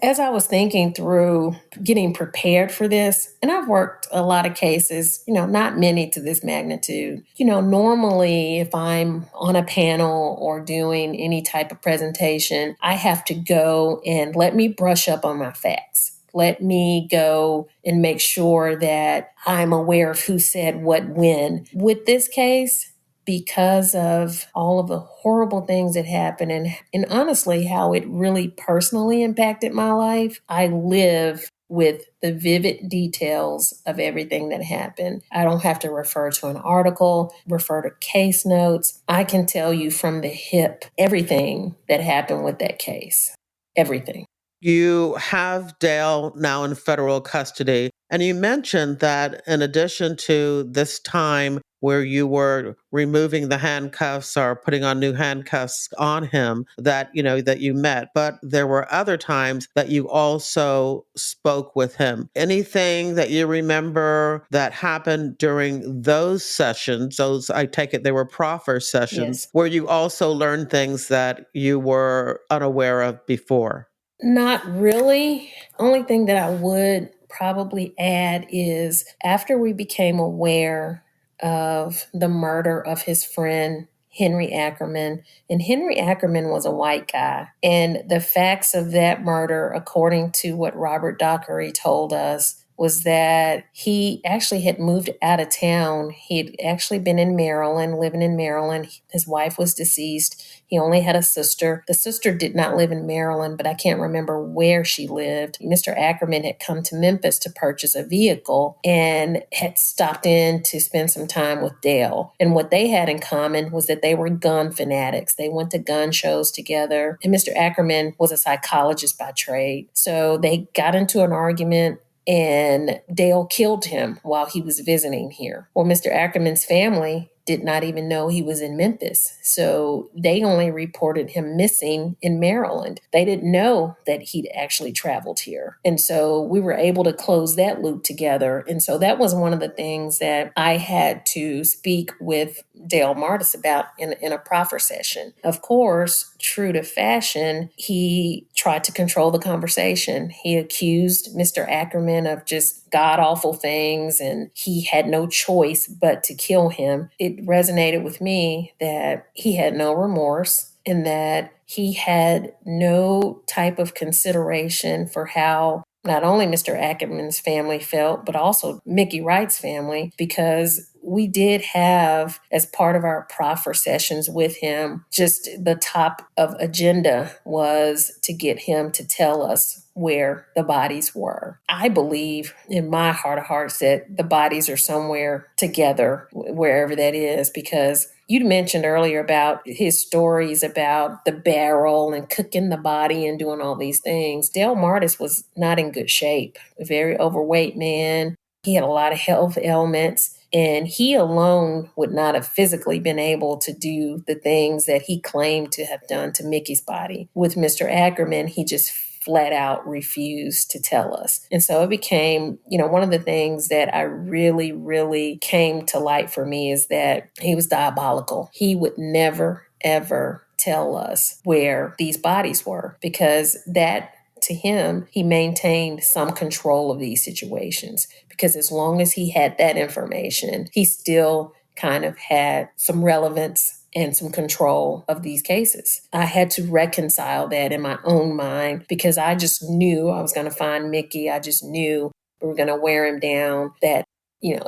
As I was thinking through getting prepared for this, and I've worked a lot of cases, not many to this magnitude. Normally if I'm on a panel or doing any type of presentation, I have to go and let me brush up on my facts. Let me go and make sure that I'm aware of who said what when. With this case, because of all of the horrible things that happened and honestly how it really personally impacted my life, I live with the vivid details of everything that happened. I don't have to refer to an article, refer to case notes. I can tell you from the hip everything that happened with that case. Everything. You have Dale now in federal custody. And you mentioned that in addition to this time where you were removing the handcuffs or putting on new handcuffs on him, that you met, but there were other times that you also spoke with him. Anything that you remember that happened during those sessions, those, I take it they were proffer sessions, Yes. where you also learned things that you were unaware of before? Not really. Only thing that I would probably add is after we became aware of the murder of his friend, Henry Ackerman, and Henry Ackerman was a white guy. And the facts of that murder, according to what Robert Dockery told us, was that he actually had moved out of town. He had actually been in Maryland, living in Maryland. His wife was deceased. He only had a sister. The sister did not live in Maryland, but I can't remember where she lived. Mr. Ackerman had come to Memphis to purchase a vehicle and had stopped in to spend some time with Dale. And what they had in common was that they were gun fanatics. They went to gun shows together. And Mr. Ackerman was a psychologist by trade. So they got into an argument and Dale killed him while he was visiting here. Well, Mr. Ackerman's family did not even know he was in Memphis. So they only reported him missing in Maryland. They didn't know that he'd actually traveled here. And so we were able to close that loop together. And so that was one of the things that I had to speak with Dale Martis about in a proffer session. Of course, true to fashion, he tried to control the conversation. He accused Mr. Ackerman of just god awful things, and he had no choice but to kill him. It resonated with me that he had no remorse and that he had no type of consideration for how not only Mr. Ackerman's family felt, but also Mickey Wright's family, because we did have, as part of our proffer sessions with him, just the top of agenda was to get him to tell us where the bodies were. I believe in my heart of hearts that the bodies are somewhere together, wherever that is, because you mentioned earlier about his stories about the barrel and cooking the body and doing all these things. Dale Martis was not in good shape, a very overweight man. He had a lot of health ailments. And he alone would not have physically been able to do the things that he claimed to have done to Mickey's body. With Mr. Ackerman, he just flat out refused to tell us. And so it became, one of the things that I really, really came to light for me is that he was diabolical. He would never, ever tell us where these bodies were, because that, to him, he maintained some control of these situations, because as long as he had that information, he still kind of had some relevance and some control of these cases. I had to reconcile that in my own mind, because I just knew I was going to find Mickey. I just knew we were going to wear him down, that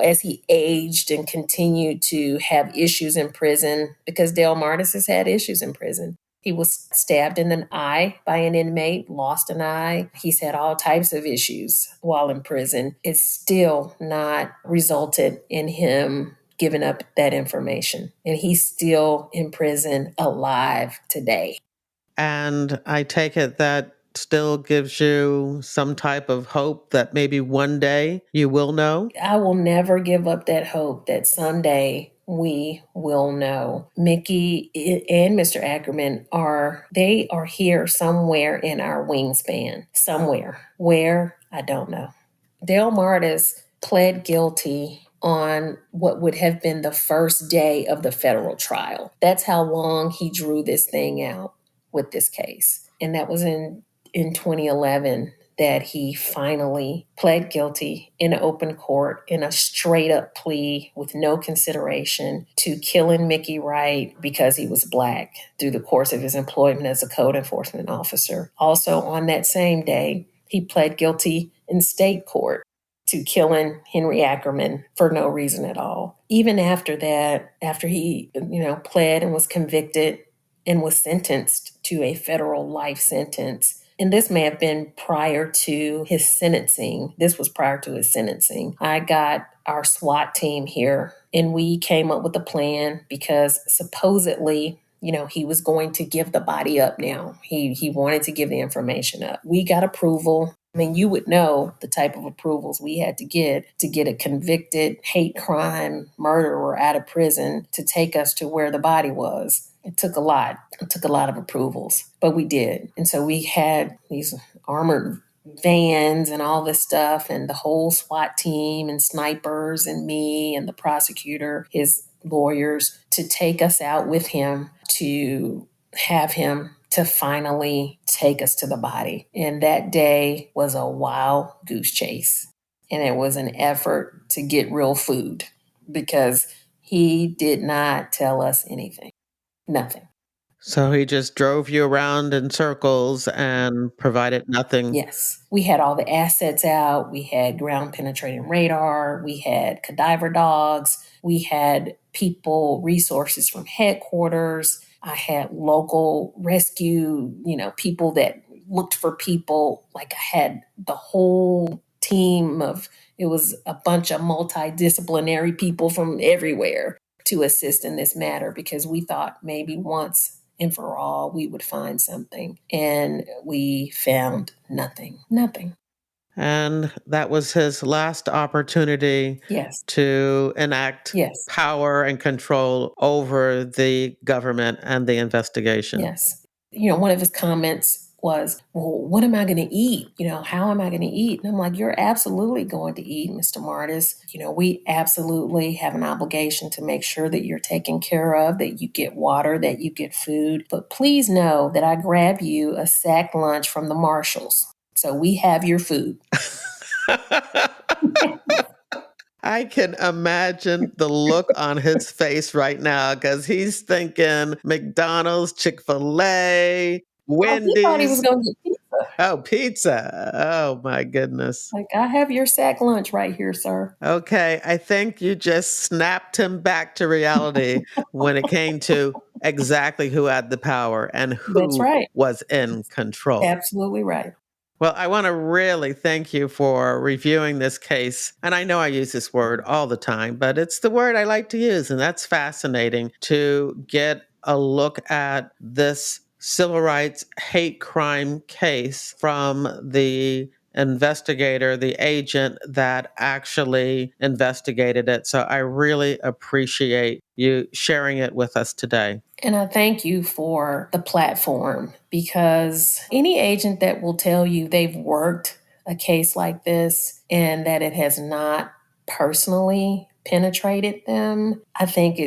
as he aged and continued to have issues in prison, because Dale Martis has had issues in prison. He was stabbed in an eye by an inmate, lost an eye. He's had all types of issues while in prison. It's still not resulted in him giving up that information. And he's still in prison alive today. And I take it that still gives you some type of hope that maybe one day you will know? I will never give up that hope that someday we will know. Mickey and Mr. Ackerman are here somewhere in our wingspan. Somewhere. Where? I don't know. Dale Martis pled guilty on what would have been the first day of the federal trial. That's how long he drew this thing out with this case. And that was in 2011 that he finally pled guilty in open court in a straight up plea with no consideration to killing Mickey Wright because he was Black through the course of his employment as a code enforcement officer. Also on that same day, he pled guilty in state court to killing Henry Ackerman for no reason at all. Even after that, after he, pled and was convicted and was sentenced to a federal life sentence, and this may have been prior to his sentencing. This was prior to his sentencing. I got our SWAT team here and we came up with a plan, because supposedly, he was going to give the body up now. He wanted to give the information up. We got approval. I mean, you would know the type of approvals we had to get a convicted hate crime murderer out of prison to take us to where the body was. It took a lot. It took a lot of approvals, but we did. And so we had these armored vans and all this stuff, and the whole SWAT team and snipers and me and the prosecutor, his lawyers, to take us out with him to have him to finally take us to the body. And that day was a wild goose chase. And it was an effort to get real food, because he did not tell us anything. Nothing. So he just drove you around in circles and provided nothing. Yes. We had all the assets out. We had ground penetrating radar. We had cadaver dogs. We had people, resources from headquarters. I had local rescue, people that looked for people. Like I had the whole team of, it was a bunch of multidisciplinary people from everywhere to assist in this matter because we thought maybe once and for all we would find something. And we found nothing. Nothing. And that was his last opportunity Yes. to enact Yes. power and control over the government and the investigation. Yes. One of his comments was, well, what am I going to eat? How am I going to eat? And I'm like, you're absolutely going to eat, Mr. Martis. We absolutely have an obligation to make sure that you're taken care of, that you get water, that you get food. But please know that I grab you a sack lunch from the marshals. So we have your food. I can imagine the look on his face right now because he's thinking McDonald's, Chick-fil-A, Oh, he thought he was Wendy's. going to get pizza. Oh, pizza. Oh, my goodness. Like, I have your sack lunch right here, sir. Okay, I think you just snapped him back to reality when it came to exactly who had the power and That's who right. was in control. Absolutely right. Well, I want to really thank you for reviewing this case. And I know I use this word all the time, but it's the word I like to use. And that's fascinating to get a look at this civil rights hate crime case from the investigator, the agent that actually investigated it. So I really appreciate you sharing it with us today. And I thank you for the platform because any agent that will tell you they've worked a case like this and that it has not personally penetrated them, I think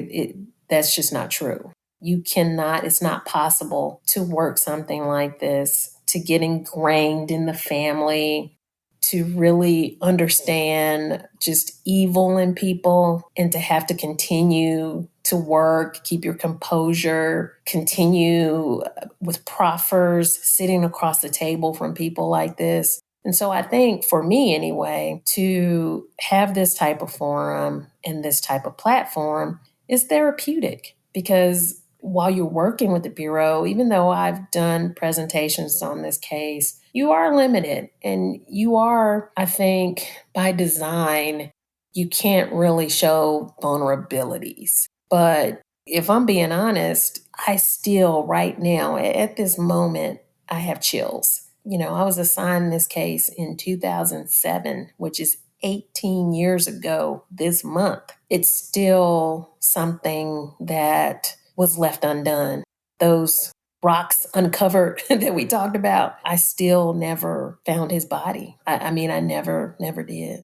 that's just not true. You cannot, it's not possible to work something like this, to get ingrained in the family, to really understand just evil in people and to have to continue to work, keep your composure, continue with proffers, sitting across the table from people like this. And so I think for me anyway, to have this type of forum and this type of platform is therapeutic because while you're working with the Bureau, even though I've done presentations on this case, you are limited and you are, I think, by design, you can't really show vulnerabilities. But if I'm being honest, I still, right now, at this moment, I have chills. I was assigned this case in 2007, which is 18 years ago this month. It's still something that was left undone. Those rocks uncovered that we talked about, I still never found his body. I mean, I never did.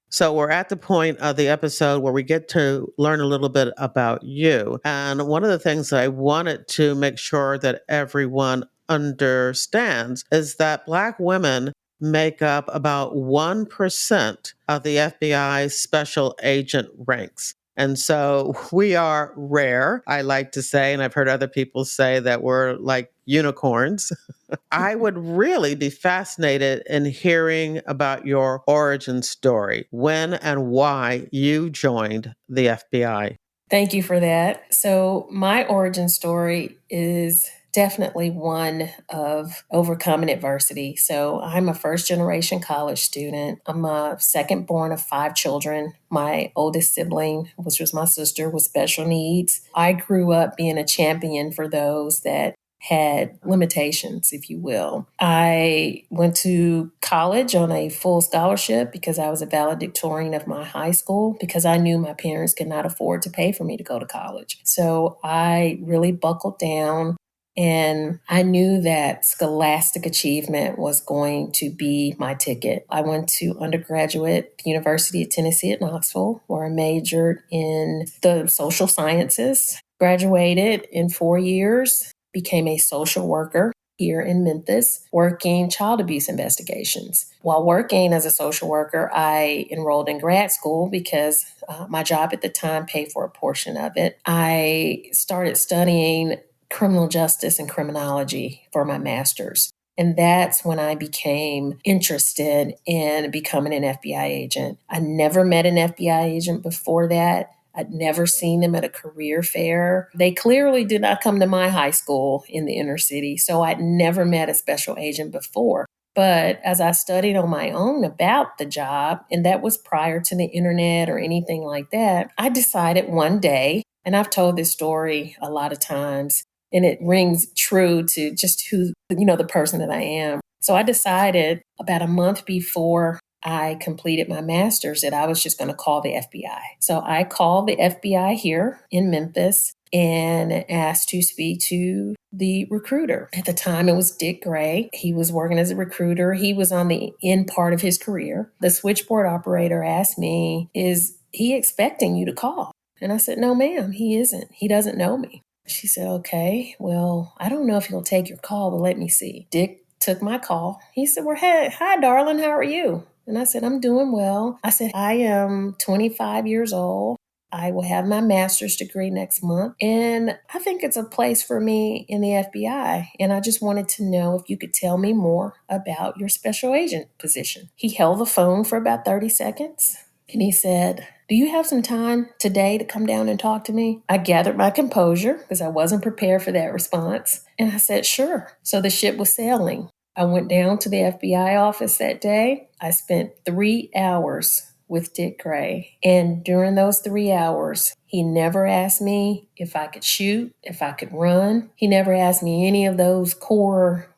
So we're at the point of the episode where we get to learn a little bit about you. And one of the things that I wanted to make sure that everyone understands is that Black women make up about 1% of the FBI's special agent ranks. And so we are rare, I like to say, and I've heard other people say that we're like unicorns. I would really be fascinated in hearing about your origin story, when and why you joined the FBI. Thank you for that. So, my origin story is definitely one of overcoming adversity. So, I'm a first generation college student. I'm a second born of 5 children. My oldest sibling, which was my sister, with special needs. I grew up being a champion for those that had limitations, if you will. I went to college on a full scholarship because I was a valedictorian of my high school because I knew my parents could not afford to pay for me to go to college. So I really buckled down and I knew that scholastic achievement was going to be my ticket. I went to undergraduate at the University of Tennessee at Knoxville, where I majored in the social sciences, graduated in 4 years, became a social worker here in Memphis, working child abuse investigations. While working as a social worker, I enrolled in grad school because my job at the time paid for a portion of it. I started studying criminal justice and criminology for my master's. And that's when I became interested in becoming an FBI agent. I never met an FBI agent before that. I'd never seen them at a career fair. They clearly did not come to my high school in the inner city, so I'd never met a special agent before. But as I studied on my own about the job, and that was prior to the internet or anything like that, I decided one day, and I've told this story a lot of times, and it rings true to just who, the person that I am. So I decided about a month before I completed my master's that I was just going to call the FBI. So I called the FBI here in Memphis and asked to speak to the recruiter. At the time, it was Dick Gray. He was working as a recruiter. He was on the end part of his career. The switchboard operator asked me, "Is he expecting you to call?" And I said, "No, ma'am, he isn't. He doesn't know me." She said, "Okay, well, I don't know if he'll take your call, but let me see." Dick took my call. He said, "Well, hey, hi, darling, how are you?" And I said, "I'm doing well." I said, "I am 25 years old. I will have my master's degree next month. And I think it's a place for me in the FBI. And I just wanted to know if you could tell me more about your special agent position." He held the phone for about 30 seconds. And he said, "Do you have some time today to come down and talk to me?" I gathered my composure because I wasn't prepared for that response. And I said, "Sure." So the ship was sailing. I went down to the FBI office that day. I spent 3 hours with Dick Gray. And during those 3 hours, he never asked me if I could shoot, if I could run. He never asked me any of those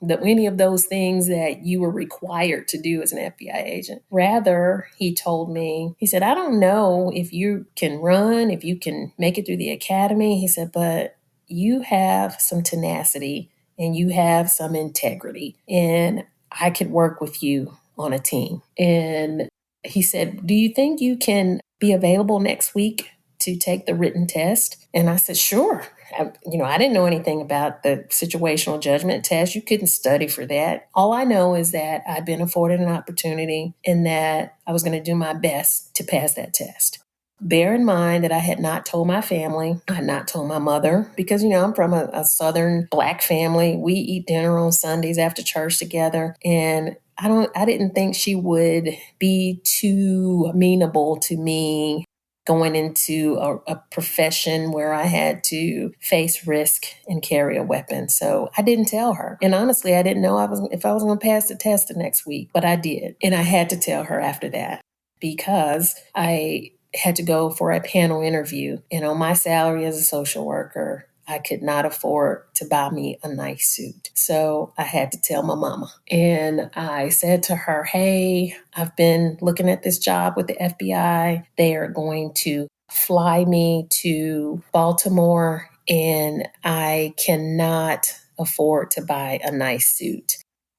any of those things that you were required to do as an FBI agent. Rather, he told me, he said, "I don't know if you can run, if you can make it through the academy." He said, "But you have some tenacity and you have some integrity, and I could work with you on a team." And he said, "Do you think you can be available next week to take the written test?" And I said, "Sure." I didn't know anything about the situational judgment test. You couldn't study for that. All I know is that I'd been afforded an opportunity and that I was going to do my best to pass that test. Bear in mind that I had not told my family. I had not told my mother because, I'm from a Southern Black family. We eat dinner on Sundays after church together. And I didn't think she would be too amenable to me going into a profession where I had to face risk and carry a weapon. So I didn't tell her. And honestly, I didn't know if I was going to pass the test the next week, but I did. And I had to tell her after that because I had to go for a panel interview. And on my salary as a social worker, I could not afford to buy me a nice suit. So I had to tell my mama. And I said to her, "Hey, I've been looking at this job with the FBI. They are going to fly me to Baltimore, and I cannot afford to buy a nice suit.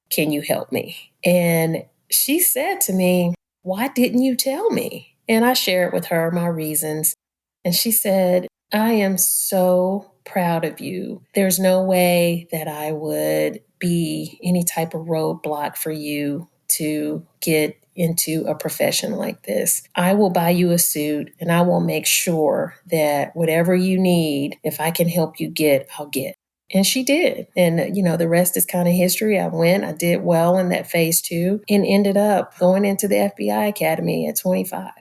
Can you help me?" And she said to me, "Why didn't you tell me?" And I shared with her my reasons. And she said, "I am so proud of you. There's no way that I would be any type of roadblock for you to get into a profession like this. I will buy you a suit and I will make sure that whatever you need, if I can help you get, I'll get." And she did. And, the rest is kind of history. I did well in that phase 2 and ended up going into the FBI Academy at 25.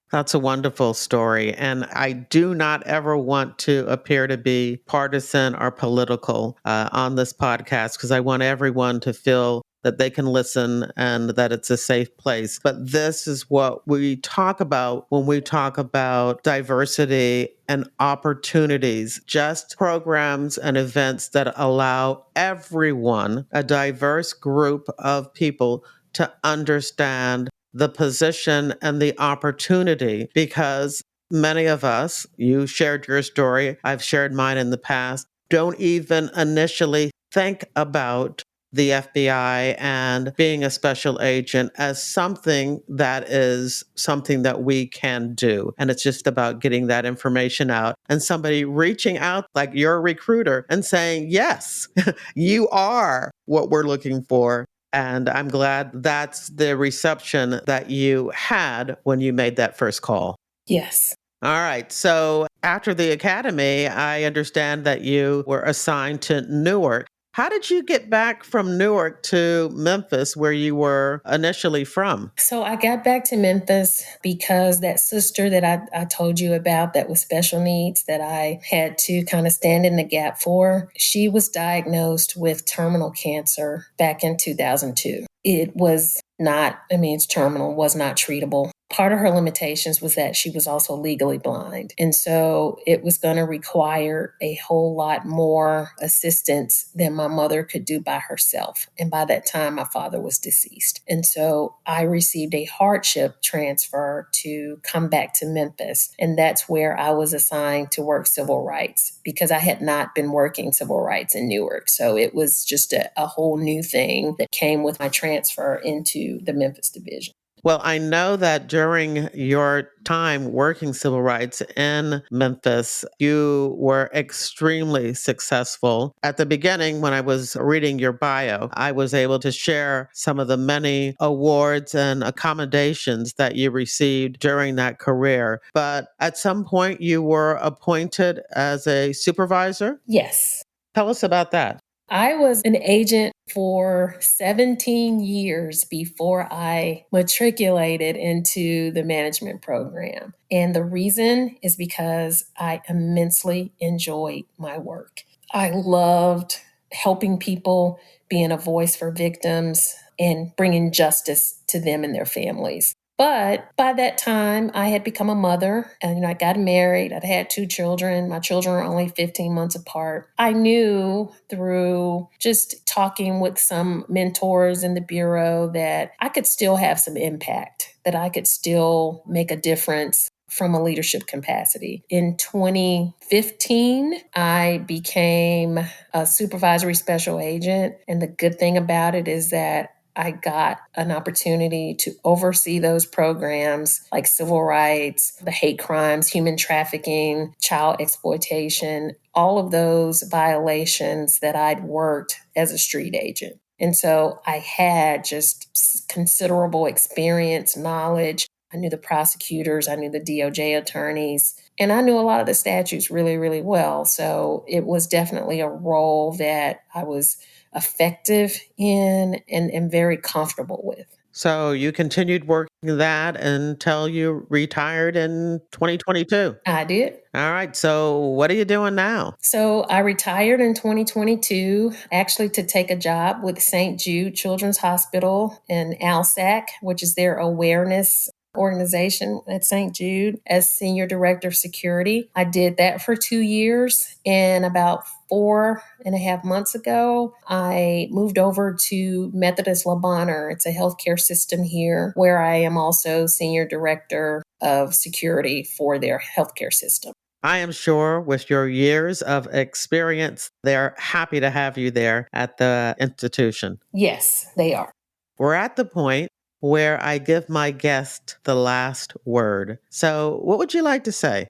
That's a wonderful story. And I do not ever want to appear to be partisan or political on this podcast because I want everyone to feel that they can listen and that it's a safe place. But this is what we talk about when we talk about diversity and opportunities, just programs and events that allow everyone, a diverse group of people, to understand the position and the opportunity, because many of us, you shared your story, I've shared mine in the past, don't even initially think about the FBI and being a special agent as something that is something that we can do. And it's just about getting that information out and somebody reaching out like your recruiter and saying, "Yes, you are what we're looking for." And I'm glad that's the reception that you had when you made that first call. Yes. All right. So after the academy, I understand that you were assigned to Newark. How did you get back from Newark to Memphis, where you were initially from? So I got back to Memphis because that sister that I told you about that was special needs that I had to kind of stand in the gap for, she was diagnosed with terminal cancer back in 2002. It was not, it's terminal, was not treatable. Part of her limitations was that she was also legally blind. And so it was going to require a whole lot more assistance than my mother could do by herself. And by that time, my father was deceased. And so I received a hardship transfer to come back to Memphis. And that's where I was assigned to work civil rights because I had not been working civil rights in Newark. So it was just a whole new thing that came with my transfer into the Memphis division. Well, I know that during your time working civil rights in Memphis, you were extremely successful. At the beginning, when I was reading your bio, I was able to share some of the many awards and accommodations that you received during that career. But at some point, you were appointed as a supervisor? Yes. Tell us about that. I was an agent for 17 years before I matriculated into the management program. And the reason is because I immensely enjoyed my work. I loved helping people, being a voice for victims, and bringing justice to them and their families. But by that time, I had become a mother and I got married. I'd had 2 children. My children are only 15 months apart. I knew through just talking with some mentors in the Bureau that I could still have some impact, that I could still make a difference from a leadership capacity. In 2015, I became a supervisory special agent. And the good thing about it is that I got an opportunity to oversee those programs like civil rights, the hate crimes, human trafficking, child exploitation, all of those violations that I'd worked as a street agent. And so I had just considerable experience, knowledge. I knew the prosecutors, I knew the DOJ attorneys, and I knew a lot of the statutes really, really well. So it was definitely a role that I was effective in and very comfortable with. So you continued working that until you retired in 2022. I did. All right. So what are you doing now? So I retired in 2022, actually to take a job with St. Jude Children's Hospital in ALSAC, which is their awareness organization at St. Jude, as Senior Director of Security. I did that for 2 years, and about 4.5 months ago, I moved over to Methodist Le Bonheur. It's a healthcare system here where I am also Senior Director of Security for their healthcare system. I am sure with your years of experience, they're happy to have you there at the institution. Yes, they are. We're at the point where I give my guest the last word. So what would you like to say?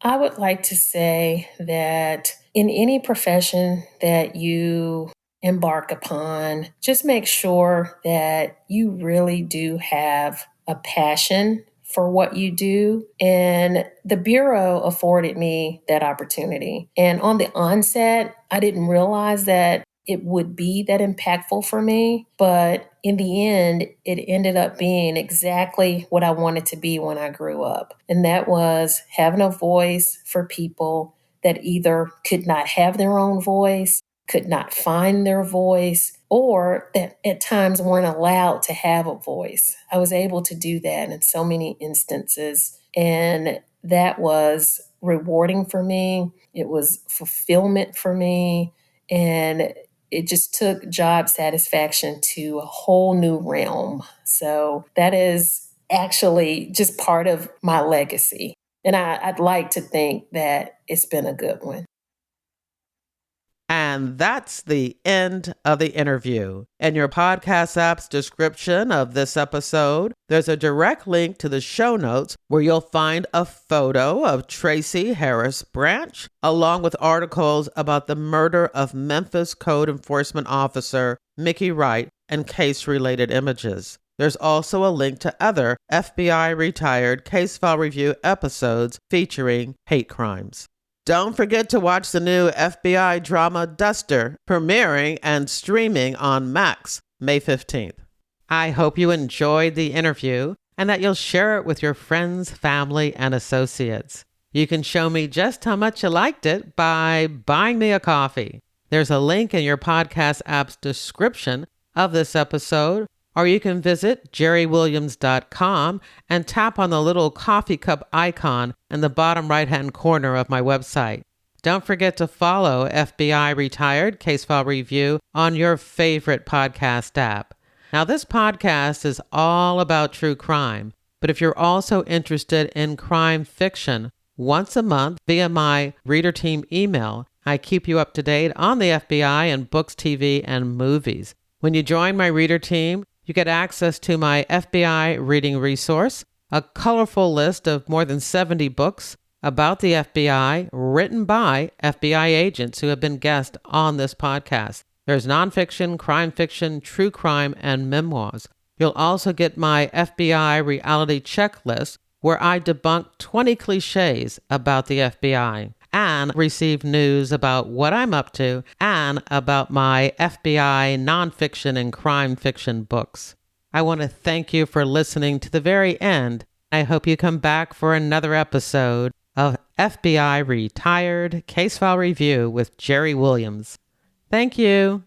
I would like to say that in any profession that you embark upon, just make sure that you really do have a passion for what you do. And the Bureau afforded me that opportunity. And on the onset, I didn't realize that it would be that impactful for me. But in the end, it ended up being exactly what I wanted to be when I grew up. And that was having a voice for people that either could not have their own voice, could not find their voice, or that at times weren't allowed to have a voice. I was able to do that in so many instances. And that was rewarding for me. It was fulfillment for me. And it just took job satisfaction to a whole new realm. So that is actually just part of my legacy. And I'd like to think that it's been a good one. And that's the end of the interview. In your podcast app's description of this episode, there's a direct link to the show notes where you'll find a photo of Tracey Harris Branch, along with articles about the murder of Memphis Code Enforcement Officer Mickey Wright and case-related images. There's also a link to other FBI retired case file review episodes featuring hate crimes. Don't forget to watch the new FBI drama Duster, premiering and streaming on Max May 15th. I hope you enjoyed the interview and that you'll share it with your friends, family, and associates. You can show me just how much you liked it by buying me a coffee. There's a link in your podcast app's description of this episode, or you can visit jerrywilliams.com and tap on the little coffee cup icon in the bottom right-hand corner of my website. Don't forget to follow FBI Retired Case File Review on your favorite podcast app. Now, this podcast is all about true crime, but if you're also interested in crime fiction, once a month via my reader team email, I keep you up to date on the FBI and books, TV, and movies. When you join my reader team, you get access to my FBI reading resource, a colorful list of more than 70 books about the FBI written by FBI agents who have been guests on this podcast. There's nonfiction, crime fiction, true crime, and memoirs. You'll also get my FBI reality checklist where I debunk 20 cliches about the FBI and receive news about what I'm up to and about my FBI nonfiction and crime fiction books. I want to thank you for listening to the very end. I hope you come back for another episode of FBI Retired Case File Review with Jerry Williams. Thank you.